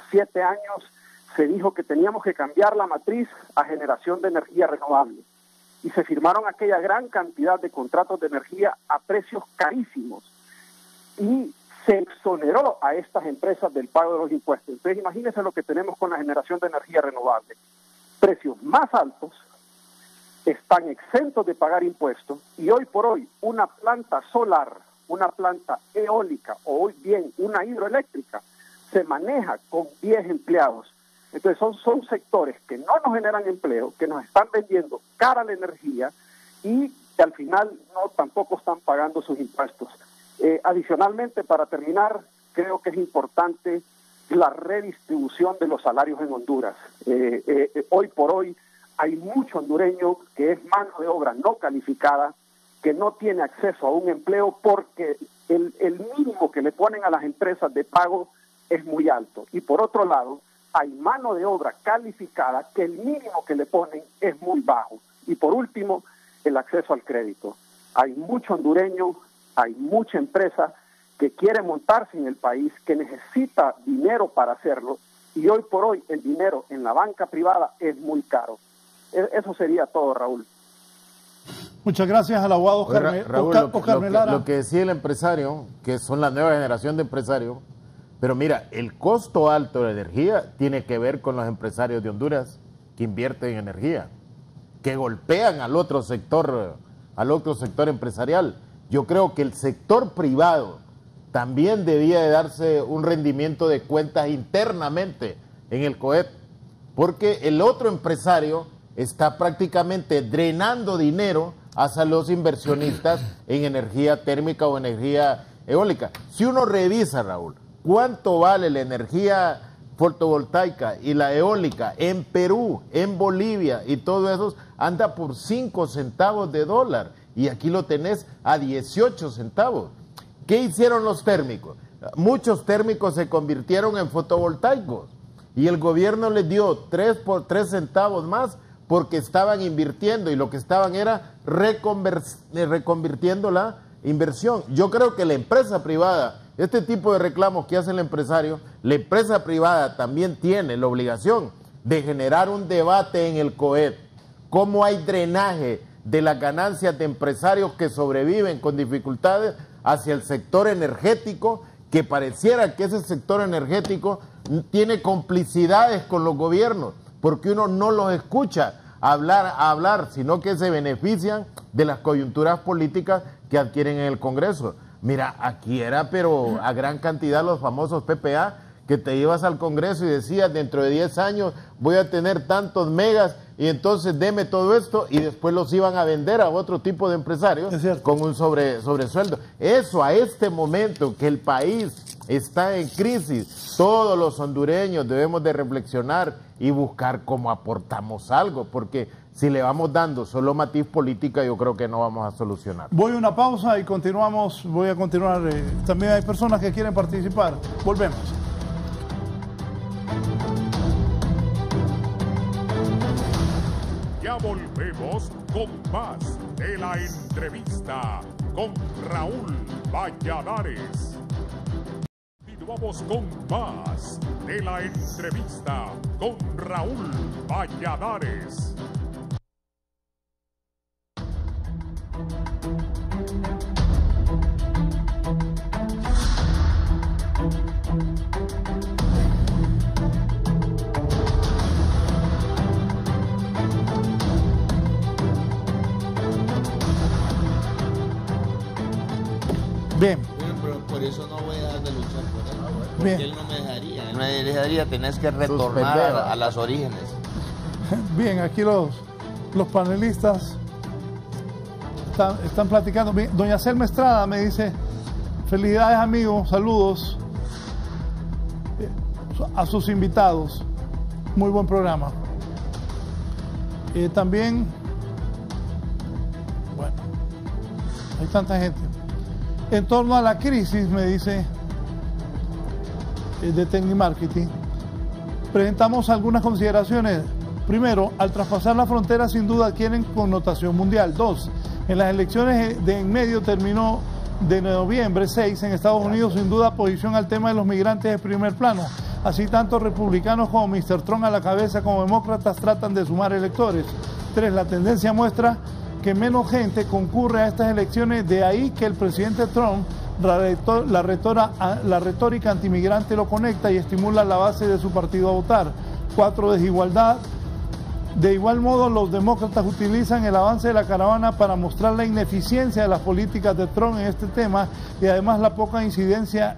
7 años se dijo que teníamos que cambiar la matriz a generación de energía renovable y se firmaron aquella gran cantidad de contratos de energía a precios carísimos y se exoneró a estas empresas del pago de los impuestos. Entonces imagínense lo que tenemos con la generación de energía renovable. Precios más altos, están exentos de pagar impuestos y hoy por hoy una planta solar, una planta eólica o hoy bien una hidroeléctrica se maneja con 10 empleados. Entonces son sectores que no nos generan empleo, que nos están vendiendo cara la energía y que al final no tampoco están pagando sus impuestos. Adicionalmente, para terminar, creo que es importante la redistribución de los salarios en Honduras. Hoy por hoy hay mucho hondureño que es mano de obra no calificada, que no tiene acceso a un empleo porque el mínimo que le ponen a las empresas de pago es muy alto. Y por otro lado, hay mano de obra calificada que el mínimo que le ponen es muy bajo. Y por último, el acceso al crédito. Hay mucho hondureño, hay mucha empresa que quiere montarse en el país, que necesita dinero para hacerlo, y hoy por hoy el dinero en la banca privada es muy caro. Eso sería todo, Raúl. Muchas gracias al abogado Raúl, lo que decía el empresario, que son la nueva generación de empresarios, pero mira, el costo alto de la energía tiene que ver con los empresarios de Honduras que invierten en energía, que golpean al otro sector empresarial. Yo creo que el sector privado también debía de darse un rendimiento de cuentas internamente en el COEP, porque el otro empresario está prácticamente drenando dinero hacia los inversionistas en energía térmica o energía eólica. Si uno revisa, Raúl, cuánto vale la energía fotovoltaica y la eólica en Perú, en Bolivia y todo eso, anda por 5 centavos de dólar y aquí lo tenés a 18 centavos. ¿Qué hicieron los térmicos? Muchos térmicos se convirtieron en fotovoltaicos y el gobierno les dio 3 centavos más porque estaban invirtiendo y lo que estaban era reconvirtiendo la inversión. Yo creo que la empresa privada, este tipo de reclamos que hace el empresario, la empresa privada también tiene la obligación de generar un debate en el COEP. ¿Cómo hay drenaje de las ganancias de empresarios que sobreviven con dificultades hacia el sector energético, que pareciera que ese sector energético tiene complicidades con los gobiernos, porque uno no los escucha hablar, sino que se benefician de las coyunturas políticas que adquieren en el Congreso? Mira, aquí era, pero a gran cantidad los famosos PPA, que te ibas al Congreso y decías, dentro de 10 años voy a tener tantos megas, y entonces deme todo esto, y después los iban a vender a otro tipo de empresarios con un sobresueldo. Eso a este momento que el país está en crisis, todos los hondureños debemos de reflexionar y buscar cómo aportamos algo, porque si le vamos dando solo matiz política, yo creo que no vamos a solucionar. Voy a una pausa y continuamos. Voy a continuar. También hay personas que quieren participar. Volvemos. Ya volvemos con más de la entrevista con Raúl Valladares. Continuamos con más de la entrevista con Raúl Valladares. Bien. Pero por eso no voy a dejar de luchar por él. Porque Bien. él no me dejaría. No me dejaría, tenés que retornar a las orígenes. Bien, aquí los panelistas están platicando. Bien, doña Selma Estrada me dice, felicidades amigos, saludos a sus invitados. Muy buen programa. También, bueno, hay tanta gente. En torno a la crisis, me dice de Tecnimarketing, presentamos algunas consideraciones. Primero, al traspasar la frontera sin duda adquieren connotación mundial. 2, en las elecciones de en medio término de noviembre 6 en Estados Unidos, sin duda posición al tema de los migrantes de primer plano. Así tanto republicanos como Mr. Trump a la cabeza como demócratas tratan de sumar electores. 3, la tendencia muestra que menos gente concurre a estas elecciones, de ahí que el presidente Trump la retórica antimigrante lo conecta y estimula la base de su partido a votar. 4, desigualdad. De igual modo, los demócratas utilizan el avance de la caravana para mostrar la ineficiencia de las políticas de Trump en este tema y además la poca incidencia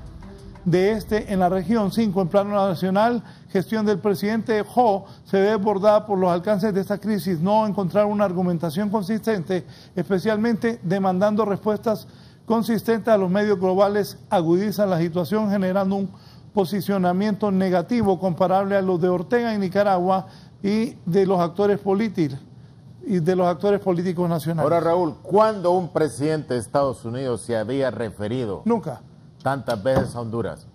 de este en la región. 5, en plano nacional, gestión del presidente Ho se ve desbordada por los alcances de esta crisis, no encontrar una argumentación consistente, especialmente demandando respuestas consistentes a los medios globales, agudizan la situación generando un posicionamiento negativo comparable a los de Ortega en Nicaragua y de los actores políticos nacionales. Ahora, Raúl, ¿cuándo un presidente de Estados Unidos se había referido nunca tantas veces a Honduras?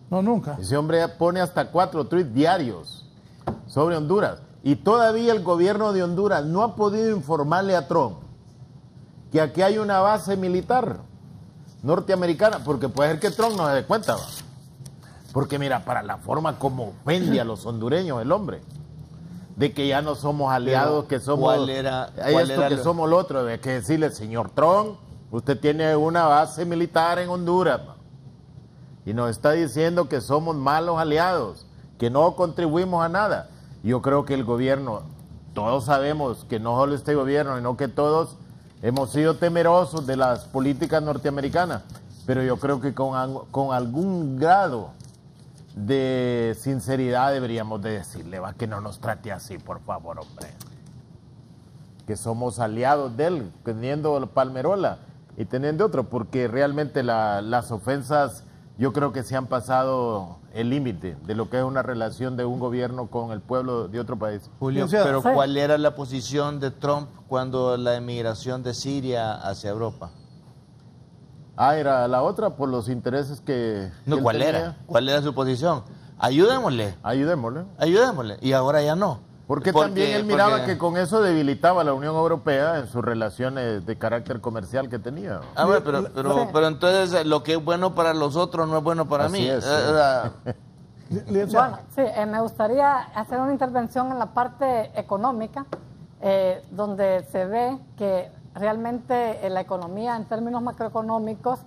No, nunca. Ese hombre pone hasta 4 tweets diarios sobre Honduras y todavía el gobierno de Honduras no ha podido informarle a Trump que aquí hay una base militar norteamericana, porque puede ser que Trump no se dé cuenta, ¿va? Porque mira, para la forma como ofende a los hondureños el hombre, de que ya no somos aliados, que somos somos lo otro, de que decirle, señor Trump, usted tiene una base militar en Honduras, ¿va? Y nos está diciendo que somos malos aliados, que no contribuimos a nada. Yo creo que el gobierno, todos sabemos que no solo este gobierno, sino que todos hemos sido temerosos de las políticas norteamericanas, pero yo creo que con algún grado de sinceridad deberíamos de decirle, va, que no nos trate así, por favor, hombre. Que somos aliados de él, teniendo Palmerola y teniendo otro, porque realmente las ofensas yo creo que se han pasado el límite de lo que es una relación de un gobierno con el pueblo de otro país. Julio, pero ¿cuál era la posición de Trump cuando la emigración de Siria hacia Europa? Era la otra, por los intereses que... No, ¿cuál era? ¿Cuál era su posición? Ayudémosle. Y ahora ya no. Porque también él miraba que con eso debilitaba a la Unión Europea en sus relaciones de carácter comercial que tenía. Pero entonces lo que es bueno para los otros no es bueno para mí. Bueno, sí, me gustaría hacer una intervención en la parte económica, donde se ve que realmente la economía en términos macroeconómicos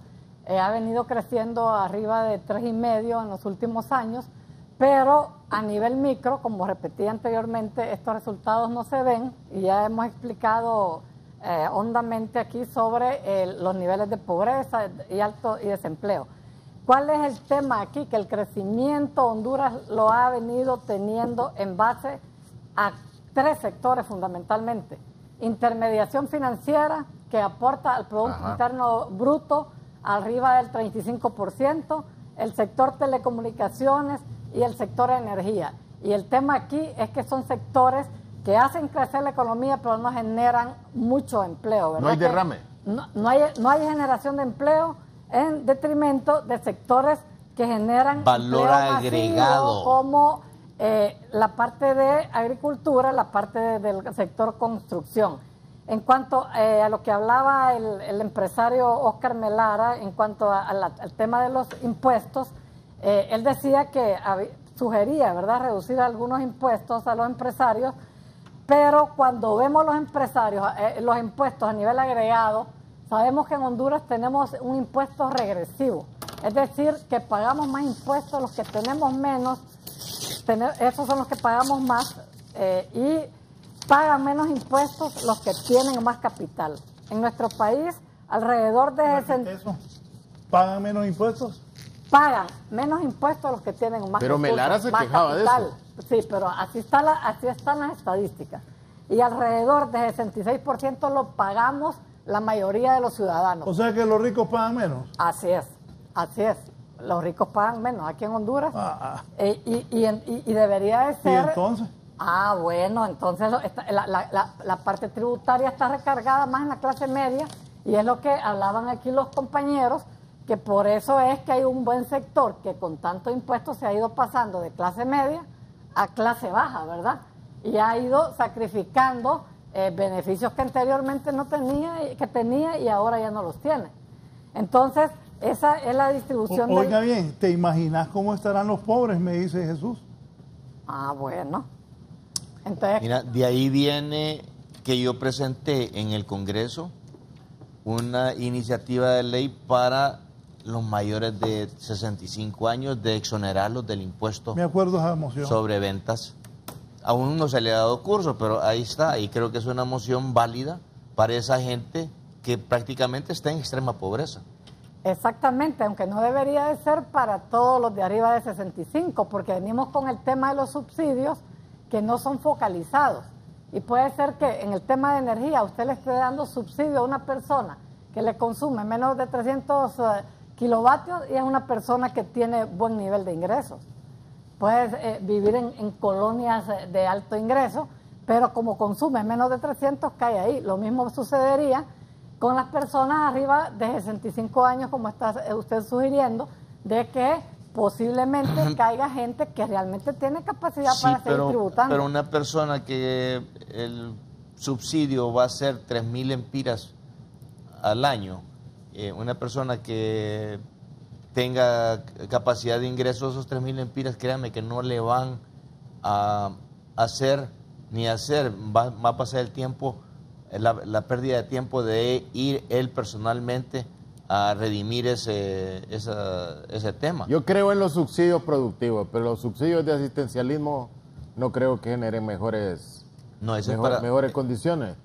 ha venido creciendo arriba de 3,5 en los últimos años, pero a nivel micro, como repetí anteriormente, estos resultados no se ven y ya hemos explicado hondamente aquí sobre los niveles de pobreza y desempleo. ¿Cuál es el tema aquí? Que el crecimiento Honduras lo ha venido teniendo en base a 3 sectores fundamentalmente. Intermediación financiera, que aporta al Producto Interno Bruto arriba del 35%, el sector telecomunicaciones y el sector energía. Y el tema aquí es que son sectores que hacen crecer la economía, pero no generan mucho empleo, ¿verdad? No hay derrame. No hay generación de empleo en detrimento de sectores que generan valor agregado, como la parte de agricultura, la parte del sector construcción. En cuanto a lo que hablaba el empresario Oscar Melara, en cuanto al tema de los impuestos, él decía que sugería, ¿verdad?, reducir algunos impuestos a los empresarios, pero cuando vemos los empresarios, los impuestos a nivel agregado, sabemos que en Honduras tenemos un impuesto regresivo, es decir, que pagamos más impuestos los que tenemos menos, esos son los que pagamos más, y pagan menos impuestos los que tienen más capital. En nuestro país, alrededor de... ¿Pagan menos impuestos? Pagan menos impuestos los que tienen más Pero recursos, Melara se más quejaba capital. de eso. Sí, pero así están las estadísticas. Y alrededor de 66% lo pagamos la mayoría de los ciudadanos. O sea que los ricos pagan menos. Así es. Los ricos pagan menos aquí en Honduras. Y debería de ser... ¿Y entonces? Ah, bueno, entonces la parte tributaria está recargada más en la clase media y es lo que hablaban aquí los compañeros, que por eso es que hay un buen sector que con tanto impuesto se ha ido pasando de clase media a clase baja, ¿verdad? Y ha ido sacrificando beneficios que anteriormente no tenía, que tenía y ahora ya no los tiene. Entonces, esa es la distribución. Oiga bien, ¿te imaginas cómo estarán los pobres? Me dice Jesús. Ah, bueno. Entonces, mira, de ahí viene que yo presenté en el Congreso una iniciativa de ley para los mayores de 65 años de exonerarlos del impuesto. Me acuerdo de esa moción. Sobre ventas. Aún no se le ha dado curso, pero ahí está, y creo que es una moción válida para esa gente que prácticamente está en extrema pobreza. Exactamente, aunque no debería de ser para todos los de arriba de 65, porque venimos con el tema de los subsidios que no son focalizados. Y puede ser que en el tema de energía usted le esté dando subsidio a una persona que le consume menos de 300 kilovatios y es una persona que tiene buen nivel de ingresos. Puede vivir en colonias de alto ingreso, pero como consume menos de 300 cae ahí. Lo mismo sucedería con las personas arriba de 65 años, como está usted sugiriendo, de que posiblemente caiga gente que realmente tiene capacidad para seguir tributando. Pero una persona que el subsidio va a ser 3,000 empiras al año, una persona que tenga capacidad de ingreso, esos 3,000 empiras, créanme que no le van a hacer ni hacer, va a pasar el tiempo, la pérdida de tiempo de ir él personalmente a redimir ese tema. Yo creo en los subsidios productivos, pero los subsidios de asistencialismo no creo que generen mejores condiciones.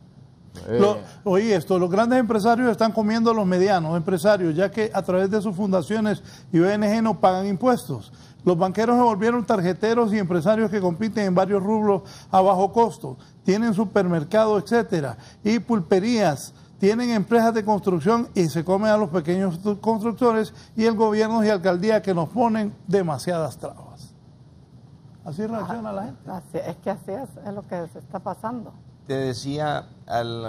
Oye, los grandes empresarios están comiendo a los medianos empresarios, ya que a través de sus fundaciones y ONG no pagan impuestos. Los banqueros se volvieron tarjeteros y empresarios que compiten en varios rubros a bajo costo. Tienen supermercados, etcétera, y pulperías. Tienen empresas de construcción y se comen a los pequeños constructores y el gobierno y alcaldía que nos ponen demasiadas trabas. Así reacciona la gente. Es que así es lo que se está pasando. Te decía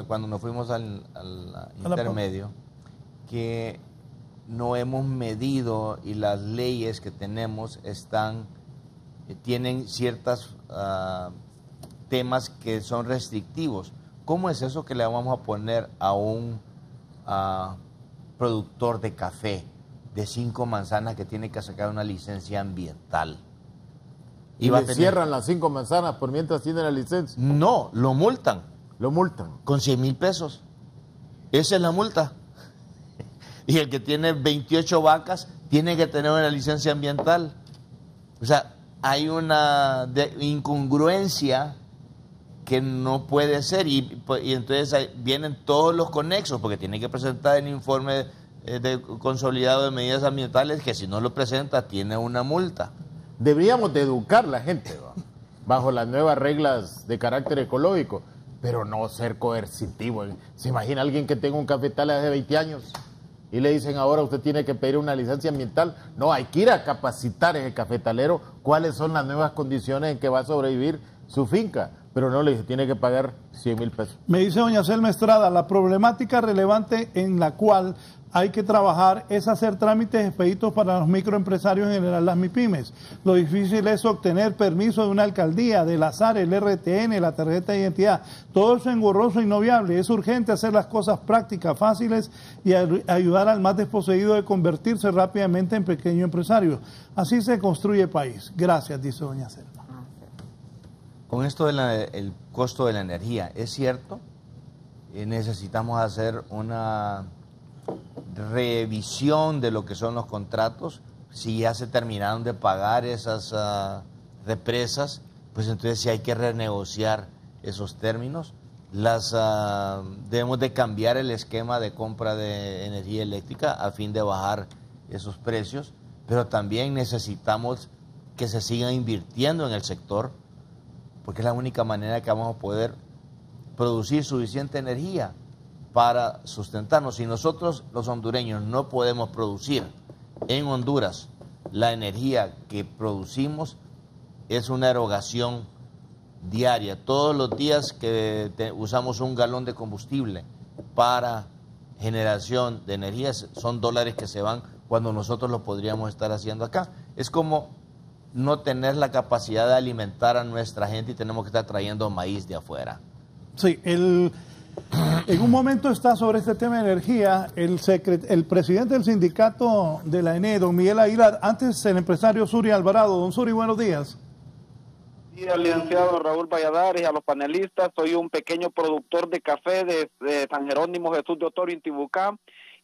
cuando nos fuimos al intermedio que no hemos medido y las leyes que tenemos tienen ciertos temas que son restrictivos. ¿Cómo es eso que le vamos a poner a un productor de café de 5 manzanas que tiene que sacar una licencia ambiental? ¿Y le cierran las 5 manzanas por mientras tiene la licencia? No, lo multan. Lo multan. Con 100,000 pesos. Esa es la multa. Y el que tiene 28 vacas tiene que tener una licencia ambiental. O sea, hay una incongruencia que no puede ser. Y entonces vienen todos los conexos, porque tiene que presentar el informe consolidado de medidas ambientales, que si no lo presenta tiene una multa. Deberíamos de educar a la gente bajo las nuevas reglas de carácter ecológico, pero no ser coercitivo. ¿Se imagina alguien que tenga un cafetal hace 20 años y le dicen ahora usted tiene que pedir una licencia ambiental? No, hay que ir a capacitar a ese cafetalero cuáles son las nuevas condiciones en que va a sobrevivir su finca, pero no le dice tiene que pagar 100,000 pesos. Me dice doña Selma Estrada, la problemática relevante en la cual hay que trabajar es hacer trámites expeditos para los microempresarios, en general las MIPYMES. Lo difícil es obtener permiso de una alcaldía, del ASAR, el RTN, la tarjeta de identidad. Todo eso es engorroso y no viable. Es urgente hacer las cosas prácticas, fáciles y ayudar al más desposeído de convertirse rápidamente en pequeño empresario. Así se construye país. Gracias, dice doña Selma. Con esto del costo de la energía, es cierto, necesitamos hacer una revisión de lo que son los contratos. Si ya se terminaron de pagar esas represas, pues entonces sí hay que renegociar esos términos. Debemos de cambiar el esquema de compra de energía eléctrica a fin de bajar esos precios, pero también necesitamos que se siga invirtiendo en el sector, porque es la única manera que vamos a poder producir suficiente energía para sustentarnos. Si nosotros los hondureños no podemos producir en Honduras la energía que producimos, es una erogación diaria. Todos los días que usamos un galón de combustible para generación de energía son dólares que se van cuando nosotros lo podríamos estar haciendo acá. Es como no tener la capacidad de alimentar a nuestra gente y tenemos que estar trayendo maíz de afuera. Sí, en un momento está sobre este tema de energía el presidente del sindicato de la ENE, don Miguel Aguilar, antes el empresario Suri Alvarado. Don Suri, buenos días. Al licenciado Raúl Valladares, a los panelistas. Soy un pequeño productor de café de San Jerónimo Jesús de Otorio, Intibucá,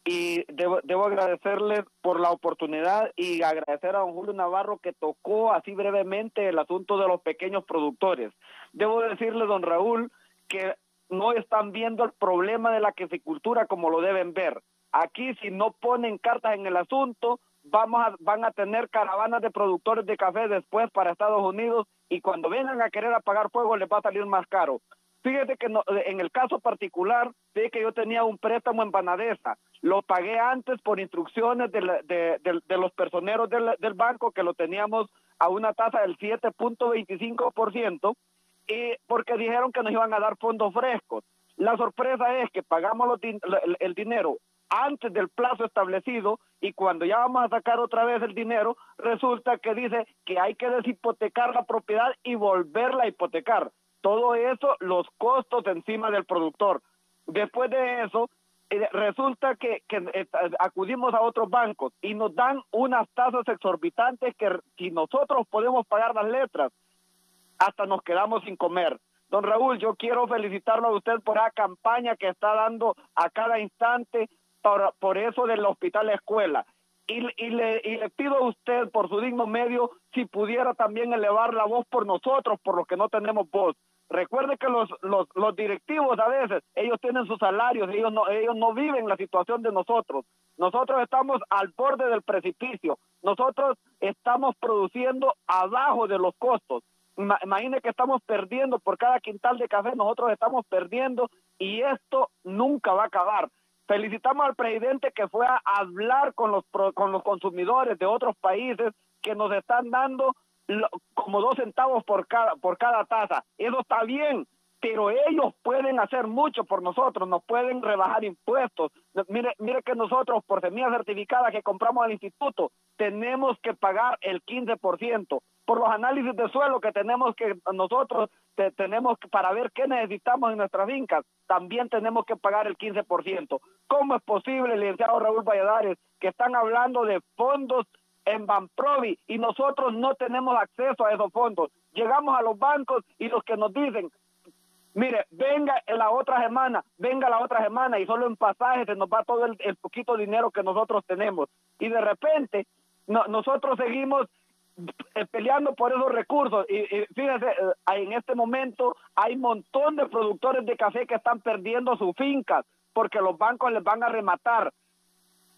y debo agradecerles por la oportunidad y agradecer a don Julio Navarro que tocó así brevemente el asunto de los pequeños productores. Debo decirle, don Raúl, que no están viendo el problema de la caficultura como lo deben ver. Aquí, si no ponen cartas en el asunto, van a tener caravanas de productores de café después para Estados Unidos, y cuando vengan a querer apagar fuego les va a salir más caro. Fíjate que en el caso particular, sé que yo tenía un préstamo en Banadesa, lo pagué antes por instrucciones de los personeros del banco, que lo teníamos a una tasa del 7.25%, y porque dijeron que nos iban a dar fondos frescos. La sorpresa es que pagamos el dinero antes del plazo establecido, y cuando ya vamos a sacar otra vez el dinero, resulta que dice que hay que deshipotecar la propiedad y volverla a hipotecar. Todo eso, los costos encima del productor. Después de eso, resulta que acudimos a otros bancos y nos dan unas tasas exorbitantes que si nosotros podemos pagar las letras, hasta nos quedamos sin comer. Don Raúl, yo quiero felicitarlo a usted por la campaña que está dando a cada instante por eso del hospital escuela. Y le pido a usted, por su digno medio, si pudiera también elevar la voz por nosotros, por los que no tenemos voz. Recuerde que los directivos a veces, ellos tienen sus salarios, ellos no viven la situación de nosotros. Nosotros estamos al borde del precipicio. Nosotros estamos produciendo abajo de los costos. Imagine que estamos perdiendo por cada quintal de café, nosotros estamos perdiendo, y esto nunca va a acabar. Felicitamos al presidente que fue a hablar con los consumidores de otros países que nos están dando como 2 centavos por cada taza. Eso está bien, pero ellos pueden hacer mucho por nosotros, nos pueden rebajar impuestos. Mire que nosotros, por semillas certificadas que compramos al instituto, tenemos que pagar el 15%. Por los análisis de suelo que nosotros tenemos para ver qué necesitamos en nuestras fincas, también tenemos que pagar el 15%. ¿Cómo es posible, licenciado Raúl Valladares, que están hablando de fondos en Banprovi y nosotros no tenemos acceso a esos fondos? Llegamos a los bancos y los que nos dicen, mire, venga la otra semana, y solo en pasajes se nos va todo el poquito dinero que nosotros tenemos. Y de repente nosotros seguimos peleando por esos recursos, y fíjense, en este momento hay un montón de productores de café que están perdiendo sus fincas porque los bancos les van a rematar.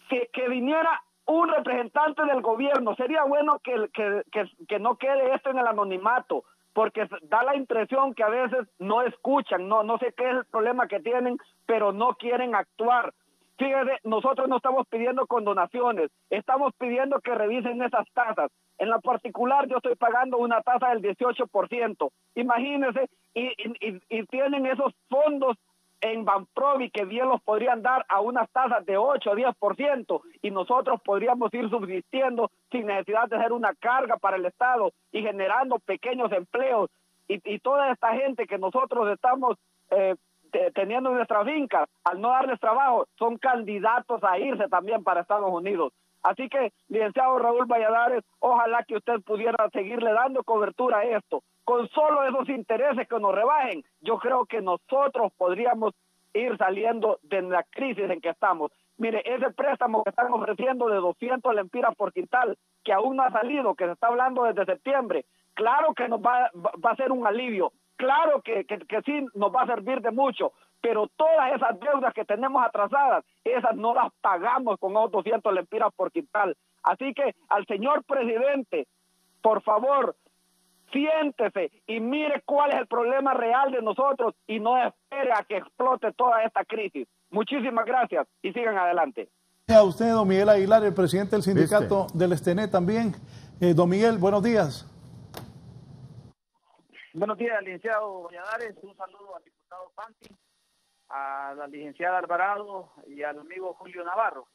Que viniera un representante del gobierno, sería bueno que no quede esto en el anonimato, porque da la impresión que a veces no escuchan, no sé qué es el problema que tienen, pero no quieren actuar. Fíjese, nosotros no estamos pidiendo condonaciones, estamos pidiendo que revisen esas tasas. En lo particular, yo estoy pagando una tasa del 18%. Imagínense, y tienen esos fondos en Banprovi que bien los podrían dar a unas tasas de 8 o 10%, y nosotros podríamos ir subsistiendo sin necesidad de hacer una carga para el Estado y generando pequeños empleos. Y toda esta gente que nosotros estamos teniendo en nuestras fincas, al no darles trabajo, son candidatos a irse también para Estados Unidos. Así que, licenciado Raúl Valladares, ojalá que usted pudiera seguirle dando cobertura a esto. Con solo esos intereses que nos rebajen, yo creo que nosotros podríamos ir saliendo de la crisis en que estamos. Mire, ese préstamo que están ofreciendo de 200 lempiras por quintal, que aún no ha salido, que se está hablando desde septiembre, claro que nos va a ser un alivio, claro que sí nos va a servir de mucho, pero todas esas deudas que tenemos atrasadas, esas no las pagamos con esos 200 lempiras por quintal. Así que al señor presidente, por favor, siéntese y mire cuál es el problema real de nosotros y no espere a que explote toda esta crisis. Muchísimas gracias y sigan adelante. A usted, don Miguel Aguilar, el presidente del sindicato del Estené también. Don Miguel, buenos días. Buenos días, licenciado Valladares. Un saludo al diputado Panti, a la licenciada Alvarado y al amigo Julio Navarro.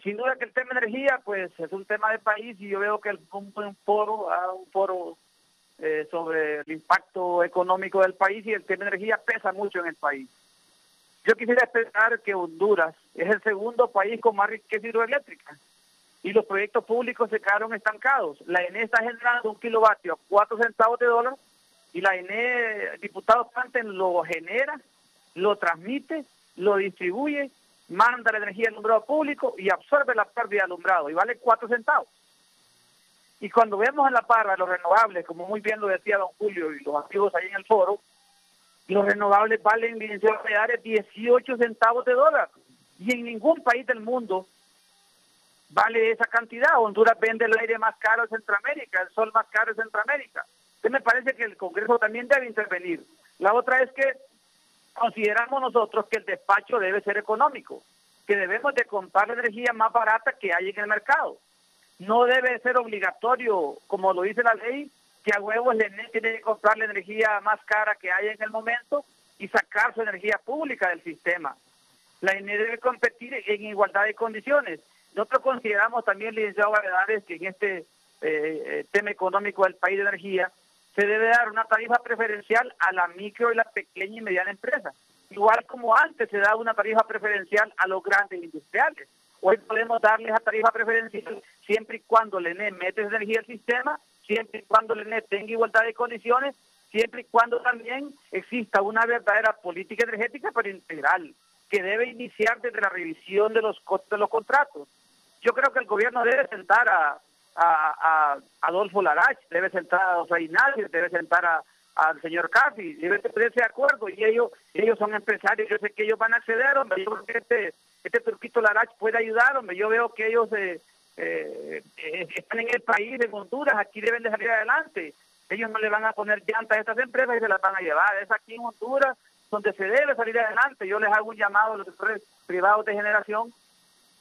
Sin duda que el tema de energía, pues, es un tema de país, y yo veo que un foro sobre el impacto económico del país, y el tema de energía pesa mucho en el país. Yo quisiera esperar que Honduras es el segundo país con más riqueza hidroeléctrica, y los proyectos públicos se quedaron estancados. La ENE está generando 1 kilovatio a 4 centavos de dólar, y la ENE, el diputado Panten, lo genera, lo transmite, lo distribuye, manda la energía al alumbrado público y absorbe la pérdida de alumbrado, y vale 4 centavos. Y cuando vemos en la parra los renovables, como muy bien lo decía don Julio y los amigos ahí en el foro, los renovables valen, licenciado Valladares, 18 centavos de dólar. Y en ningún país del mundo vale esa cantidad. Honduras vende el aire más caro de Centroamérica, el sol más caro de Centroamérica. Entonces me parece que el Congreso también debe intervenir. La otra es que consideramos nosotros que el despacho debe ser económico, que debemos de comprar la energía más barata que hay en el mercado. No debe ser obligatorio, como lo dice la ley, que a huevos el ENE tiene que comprar la energía más cara que hay en el momento y sacar su energía pública del sistema. La ENE debe competir en igualdad de condiciones. Nosotros consideramos también, licenciado Valladares, que en este tema económico del país de energía se debe dar una tarifa preferencial a la micro y la pequeña y mediana empresa, igual como antes se daba una tarifa preferencial a los grandes industriales. Hoy podemos darles esa tarifa preferencial siempre y cuando el ENE mete esa energía al sistema, siempre y cuando el ENE tenga igualdad de condiciones, siempre y cuando también exista una verdadera política energética pero integral, que debe iniciar desde la revisión de los costos de los contratos. Yo creo que el gobierno debe sentar a Adolfo Larach, debe sentar a José Ignacio, debe sentar al señor Caffi, debe ponerse de acuerdo, y ellos son empresarios, yo sé que ellos van a acceder, hombre. Yo creo que este turquito Larach puede ayudar, hombre. Yo veo que ellos están en el país, en Honduras, aquí deben de salir adelante. Ellos no le van a poner llantas a estas empresas y se las van a llevar. Es aquí en Honduras donde se debe salir adelante. Yo les hago un llamado a los sectores privados de generación,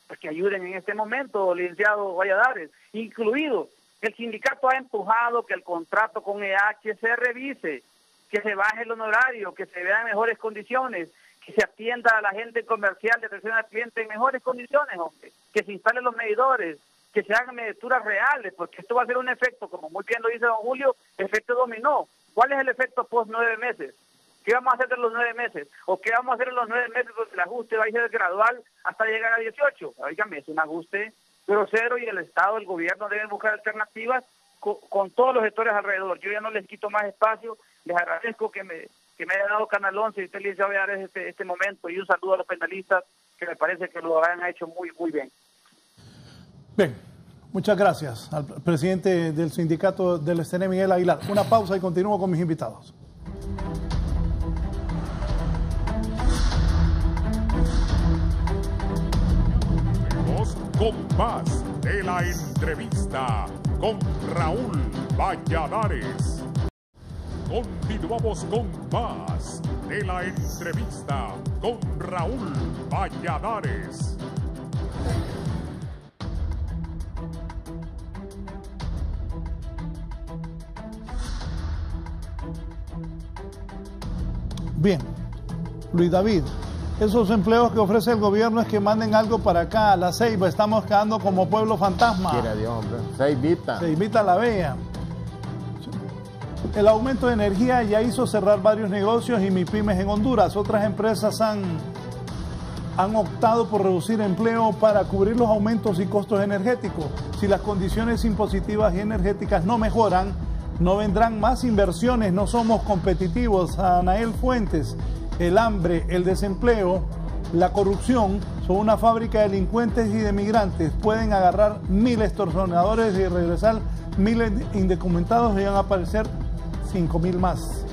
pues, que ayuden en este momento, licenciado Valladares, incluido el sindicato ha empujado que el contrato con EH se revise, que se baje el honorario, que se vean mejores condiciones, que se atienda a la gente comercial de atención al cliente en mejores condiciones, hombre, que se instalen los medidores, que se hagan mediduras reales, porque esto va a ser un efecto, como muy bien lo dice don Julio, efecto dominó. ¿Cuál es el efecto post 9 meses? ¿Qué vamos a hacer en los 9 meses? ¿O qué vamos a hacer en los 9 meses? Porque el ajuste va a ser gradual hasta llegar a 18. Óigame, es un ajuste grosero, y el Estado, el gobierno deben buscar alternativas con todos los sectores alrededor. Yo ya no les quito más espacio. Les agradezco que me haya dado Canal 11 y usted les va a dar este momento, y un saludo a los penalistas, que me parece que lo han hecho muy, muy bien. Bien, muchas gracias al presidente del sindicato del STN, Miguel Aguilar. Una pausa y continúo con mis invitados. Con más de la entrevista con Raúl Valladares. Continuamos con más de la entrevista con Raúl Valladares. Bien, Luis David, esos empleos que ofrece el gobierno es que manden algo para acá, a La Ceiba. Estamos quedando como pueblo fantasma. Quiera Dios, hombre. Ceibita la Bella. El aumento de energía ya hizo cerrar varios negocios y MIPYMES en Honduras. Otras empresas han optado por reducir empleo para cubrir los aumentos y costos energéticos. Si las condiciones impositivas y energéticas no mejoran, no vendrán más inversiones, no somos competitivos. Anael Fuentes, el hambre, el desempleo, la corrupción son una fábrica de delincuentes y de migrantes. Pueden agarrar 1000 extorsionadores y regresar 1000 indocumentados, y van a aparecer 5000 más.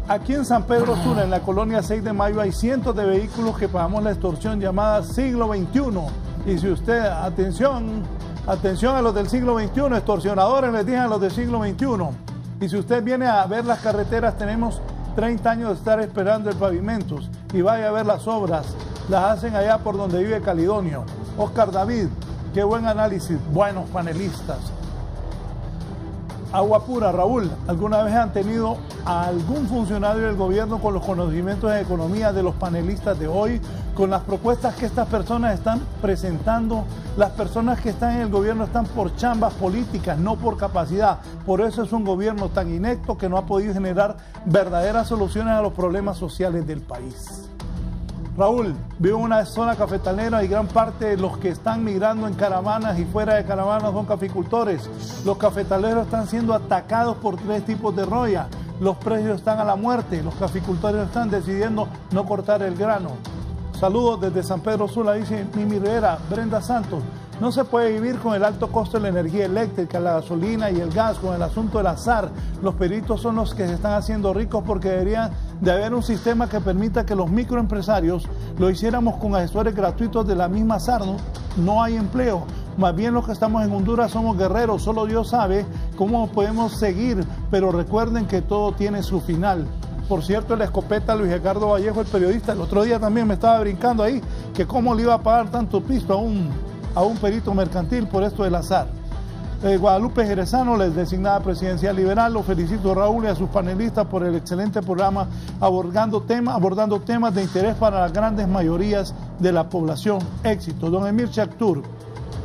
Aquí en San Pedro Sula, en la colonia 6 de Mayo, hay cientos de vehículos que pagamos la extorsión llamada siglo XXI. Y si usted, atención a los del siglo XXI, extorsionadores les dicen a los del siglo XXI. Y si usted viene a ver las carreteras, tenemos 30 años de estar esperando el pavimento, y vaya a ver las obras, las hacen allá por donde vive Calidonio. Oscar David, qué buen análisis, buenos panelistas. Agua pura, Raúl, ¿alguna vez han tenido a algún funcionario del gobierno con los conocimientos de economía de los panelistas de hoy, con las propuestas que estas personas están presentando? Las personas que están en el gobierno están por chambas políticas, no por capacidad. Por eso es un gobierno tan inepto que no ha podido generar verdaderas soluciones a los problemas sociales del país. Raúl, vivo en una zona cafetalera y gran parte de los que están migrando en caravanas y fuera de caravanas son caficultores. Los cafetaleros están siendo atacados por 3 tipos de roya. Los precios están a la muerte. Los caficultores están decidiendo no cortar el grano. Saludos desde San Pedro Sula, dice Mimi Rivera. Brenda Santos, no se puede vivir con el alto costo de la energía eléctrica, la gasolina y el gas, con el asunto del azar. Los peritos son los que se están haciendo ricos porque debería de haber un sistema que permita que los microempresarios lo hiciéramos con asesores gratuitos de la misma azar. No hay empleo. Más bien los que estamos en Honduras somos guerreros, solo Dios sabe cómo podemos seguir, pero recuerden que todo tiene su final. Por cierto, el escopeta Luis Ricardo Vallejo, el periodista, el otro día también me estaba brincando ahí, que cómo le iba a pagar tanto pisto a un perito mercantil por esto del azar. Guadalupe Jerezano, la designada presidencial liberal, lo felicito a Raúl y a sus panelistas por el excelente programa abordando temas de interés para las grandes mayorías de la población. Éxito. Don Emir Chactur,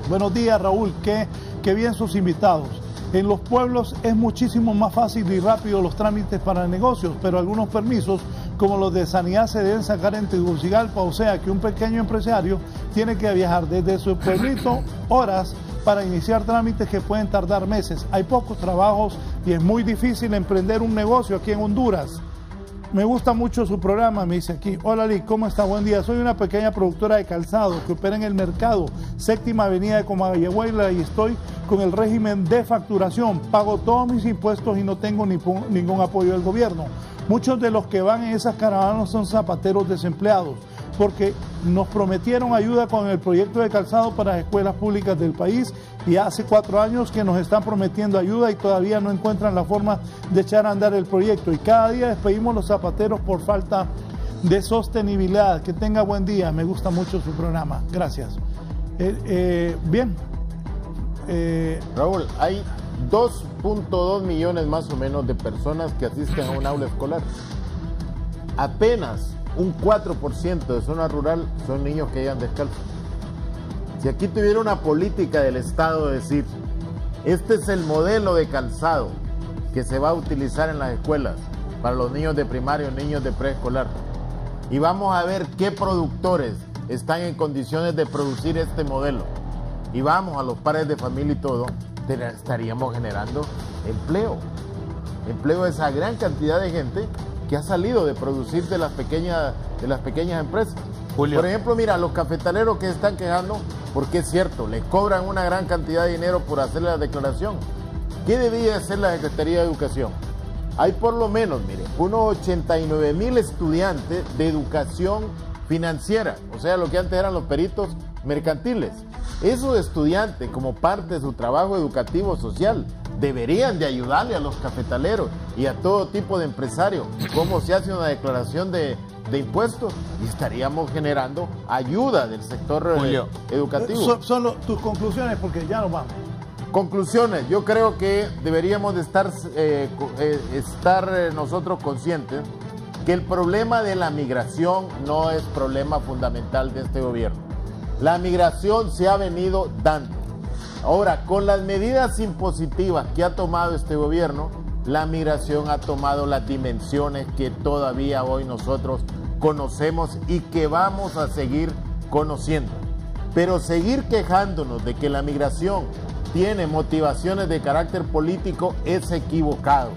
buenos días Raúl, qué bien sus invitados. En los pueblos es muchísimo más fácil y rápido los trámites para negocios, pero algunos permisos, como los de sanidad, se deben sacar en Tegucigalpa, o sea que un pequeño empresario tiene que viajar desde su pueblito horas para iniciar trámites que pueden tardar meses. Hay pocos trabajos y es muy difícil emprender un negocio aquí en Honduras. Me gusta mucho su programa, me dice aquí. Hola Lee, ¿cómo está? Buen día. Soy una pequeña productora de calzado que opera en el mercado, séptima avenida de Comayagüela, y estoy con el régimen de facturación. Pago todos mis impuestos y no tengo ningún apoyo del gobierno. Muchos de los que van en esas caravanas son zapateros desempleados, porque nos prometieron ayuda con el proyecto de calzado para las escuelas públicas del país y hace 4 años que nos están prometiendo ayuda y todavía no encuentran la forma de echar a andar el proyecto. Y cada día despedimos los zapateros por falta de sostenibilidad. Que tenga buen día, me gusta mucho su programa. Gracias. Bien. Raúl, hay 2.2 millones más o menos de personas que asisten a un aula escolar. Apenas un 4% de zona rural son niños que llegan descalzos. Si aquí tuviera una política del Estado de decir, este es el modelo de calzado que se va a utilizar en las escuelas para los niños de primaria, niños de preescolar, y vamos a ver qué productores están en condiciones de producir este modelo, y vamos a los padres de familia y todo, estaríamos generando empleo de esa gran cantidad de gente que ha salido de producir de las pequeñas empresas. Julio. Por ejemplo, mira, los cafetaleros que están quejando, porque es cierto, le cobran una gran cantidad de dinero por hacer la declaración. ¿Qué debía hacer la Secretaría de Educación? Hay por lo menos, mire, unos 89,000 estudiantes de educación financiera, o sea, lo que antes eran los peritos mercantiles. Esos estudiantes, como parte de su trabajo educativo social, deberían de ayudarle a los cafetaleros y a todo tipo de empresarios cómo se hace una declaración de impuestos, y estaríamos generando ayuda del sector educativo. Solo tus conclusiones, porque ya nos vamos. Conclusiones, yo creo que deberíamos de estar nosotros conscientes que el problema de la migración no es problema fundamental de este gobierno. La migración se ha venido dando. Ahora, con las medidas impositivas que ha tomado este gobierno, la migración ha tomado las dimensiones que todavía hoy nosotros conocemos y que vamos a seguir conociendo. Pero seguir quejándonos de que la migración tiene motivaciones de carácter político es equivocado.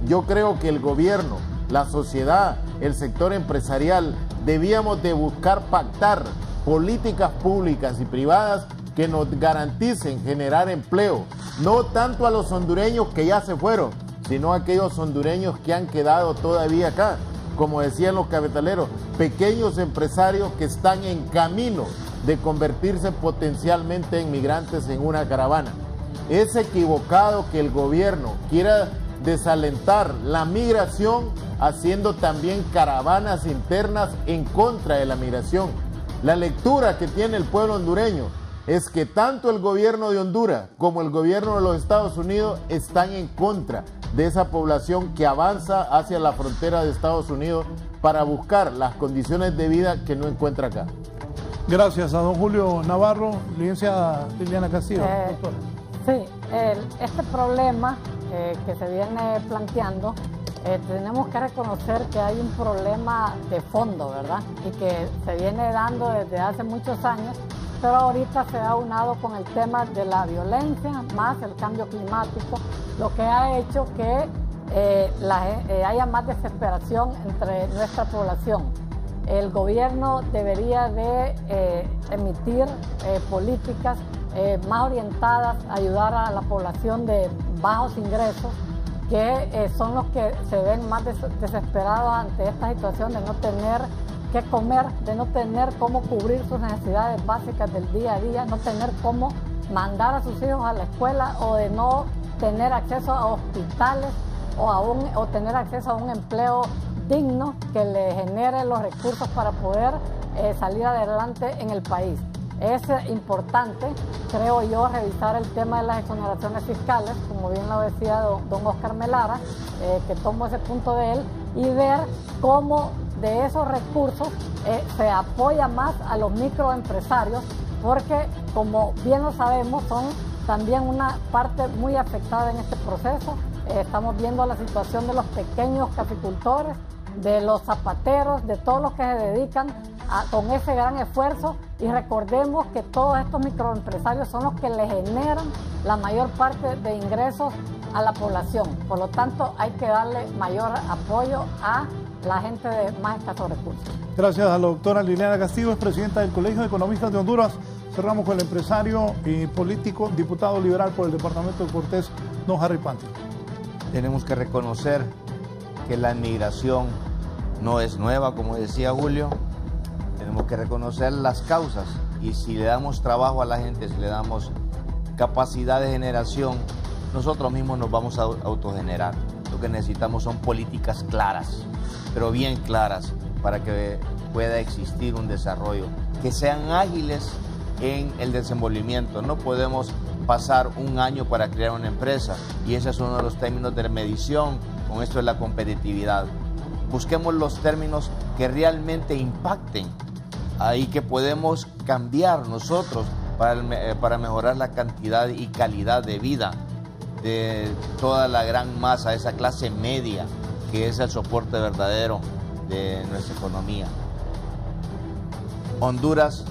Yo creo que el gobierno, la sociedad, el sector empresarial, debíamos de buscar pactar políticas públicas y privadas que nos garanticen generar empleo, no tanto a los hondureños que ya se fueron, sino a aquellos hondureños que han quedado todavía acá. Como decían los cafetaleros, pequeños empresarios que están en camino de convertirse potencialmente en migrantes en una caravana. Es equivocado que el gobierno quiera desalentar la migración haciendo también caravanas internas en contra de la migración. La lectura que tiene el pueblo hondureño es que tanto el gobierno de Honduras como el gobierno de los Estados Unidos están en contra de esa población que avanza hacia la frontera de Estados Unidos para buscar las condiciones de vida que no encuentra acá. Gracias a don Julio Navarro. Licenciada Liliana Castillo. Sí, este problema que se viene planteando, tenemos que reconocer que hay un problema de fondo, ¿verdad? Y que se viene dando desde hace muchos años, pero ahorita se ha aunado con el tema de la violencia, más el cambio climático, lo que ha hecho que haya más desesperación entre nuestra población. El gobierno debería de emitir políticas más orientadas a ayudar a la población de bajos ingresos, que son los que se ven más desesperados ante esta situación de no tener qué comer, de no tener cómo cubrir sus necesidades básicas del día a día, no tener cómo mandar a sus hijos a la escuela, o de no tener acceso a hospitales o tener acceso a un empleo digno que le genere los recursos para poder salir adelante en el país. Es importante, creo yo, revisar el tema de las exoneraciones fiscales, como bien lo decía don Oscar Melara, que tomo ese punto de él, y ver cómo de esos recursos se apoya más a los microempresarios, porque como bien lo sabemos son también una parte muy afectada en este proceso. Estamos viendo la situación de los pequeños caficultores, de los zapateros, de todos los que se dedican con ese gran esfuerzo, y recordemos que todos estos microempresarios son los que le generan la mayor parte de ingresos a la población. Por lo tanto, hay que darle mayor apoyo a la gente de más escasos recursos. Gracias a la doctora Liliana Castillo, es presidenta del Colegio de Economistas de Honduras. Cerramos con el empresario y político, diputado liberal por el departamento de Cortés, don Harry Panty. Tenemos que reconocer que la migración no es nueva, como decía Julio. Tenemos que reconocer las causas, y si le damos trabajo a la gente, si le damos capacidad de generación, nosotros mismos nos vamos a autogenerar. Lo que necesitamos son políticas claras, pero bien claras, para que pueda existir un desarrollo, que sean ágiles en el desenvolvimiento. No podemos pasar un año para crear una empresa, y ese es uno de los términos de medición con esto de la competitividad. Busquemos los términos que realmente impacten, ahí que podemos cambiar nosotros para mejorar la cantidad y calidad de vida de toda la gran masa, esa clase media que es el soporte verdadero de nuestra economía. Honduras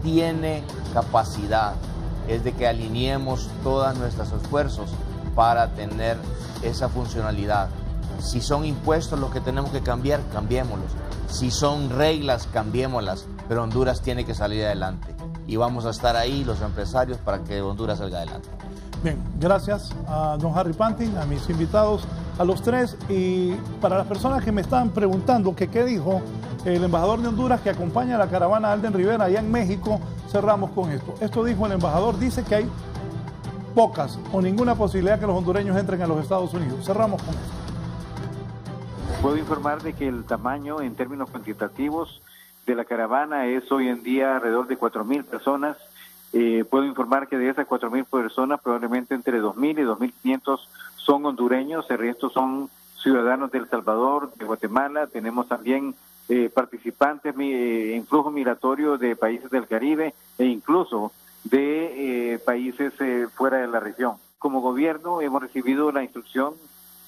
tiene capacidad, es de que alineemos todos nuestros esfuerzos para tener esa funcionalidad. Si son impuestos los que tenemos que cambiar, cambiémoslos. Si son reglas, cambiémoslas. Pero Honduras tiene que salir adelante. Y vamos a estar ahí, los empresarios, para que Honduras salga adelante. Bien, gracias a don Harry Panty, a mis invitados, a los tres. Y para las personas que me están preguntando que qué dijo el embajador de Honduras que acompaña a la caravana Alden Rivera allá en México, cerramos con esto. Esto dijo el embajador, dice que hay pocas o ninguna posibilidad que los hondureños entren a los Estados Unidos. Cerramos con esto. Puedo informar de que el tamaño en términos cuantitativos de la caravana es hoy en día alrededor de 4.000 personas. Puedo informar que de esas 4.000 personas, probablemente entre 2.000 y 2.500 son hondureños, el resto son ciudadanos de El Salvador, de Guatemala. Tenemos también participantes en flujo migratorio de países del Caribe e incluso de países fuera de la región. Como gobierno hemos recibido la instrucción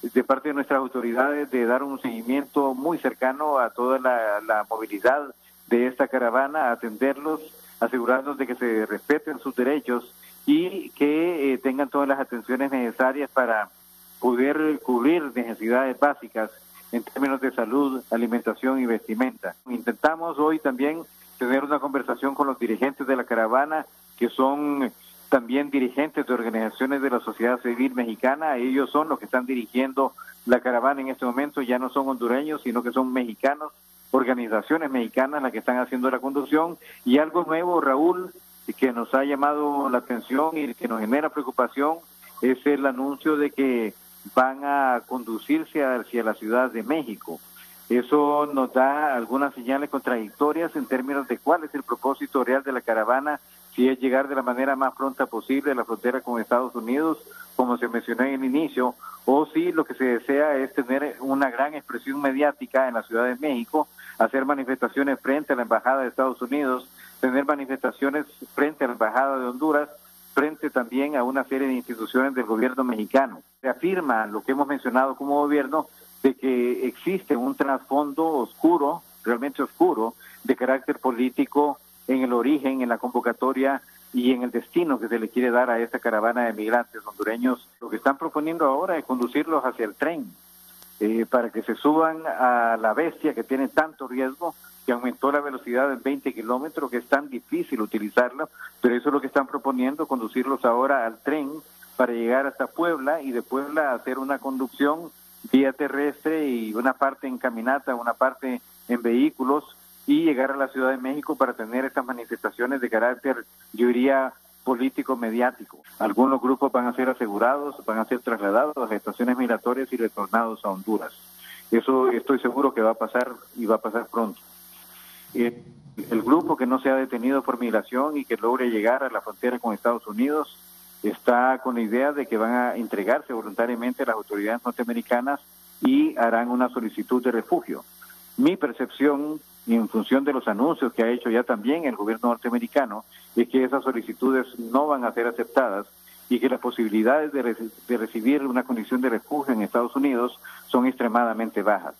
de parte de nuestras autoridades de dar un seguimiento muy cercano a toda la movilidad de esta caravana, atenderlos, asegurarnos de que se respeten sus derechos y que tengan todas las atenciones necesarias para poder cubrir necesidades básicas en términos de salud, alimentación y vestimenta. Intentamos hoy también tener una conversación con los dirigentes de la caravana, que son también dirigentes de organizaciones de la sociedad civil mexicana. Ellos son los que están dirigiendo la caravana en este momento, ya no son hondureños, sino que son mexicanos, organizaciones mexicanas las que están haciendo la conducción. Y algo nuevo, Raúl, que nos ha llamado la atención y que nos genera preocupación, es el anuncio de que van a conducirse hacia la Ciudad de México. Eso nos da algunas señales contradictorias en términos de cuál es el propósito real de la caravana, si es llegar de la manera más pronta posible a la frontera con Estados Unidos, como se mencionó en el inicio, o si lo que se desea es tener una gran expresión mediática en la Ciudad de México, hacer manifestaciones frente a la Embajada de Estados Unidos, tener manifestaciones frente a la Embajada de Honduras, frente también a una serie de instituciones del gobierno mexicano. Se afirma lo que hemos mencionado como gobierno, de que existe un trasfondo oscuro, realmente oscuro, de carácter político en el origen, en la convocatoria y en el destino que se le quiere dar a esta caravana de migrantes hondureños. Lo que están proponiendo ahora es conducirlos hacia el tren, para que se suban a la bestia que tiene tanto riesgo, que aumentó la velocidad en 20 kilómetros, que es tan difícil utilizarla, pero eso es lo que están proponiendo, conducirlos ahora al tren para llegar hasta Puebla y de Puebla hacer una conducción vía terrestre y una parte en caminata, una parte en vehículos y llegar a la Ciudad de México para tener estas manifestaciones de carácter, yo diría, político-mediático. Algunos grupos van a ser asegurados, van a ser trasladados a estaciones migratorias y retornados a Honduras. Eso estoy seguro que va a pasar y va a pasar pronto. El grupo que no se ha detenido por migración y que logre llegar a la frontera con Estados Unidos está con la idea de que van a entregarse voluntariamente a las autoridades norteamericanas y harán una solicitud de refugio. Mi percepción, y en función de los anuncios que ha hecho ya también el gobierno norteamericano, es que esas solicitudes no van a ser aceptadas y que las posibilidades de recibir una condición de refugio en Estados Unidos son extremadamente bajas.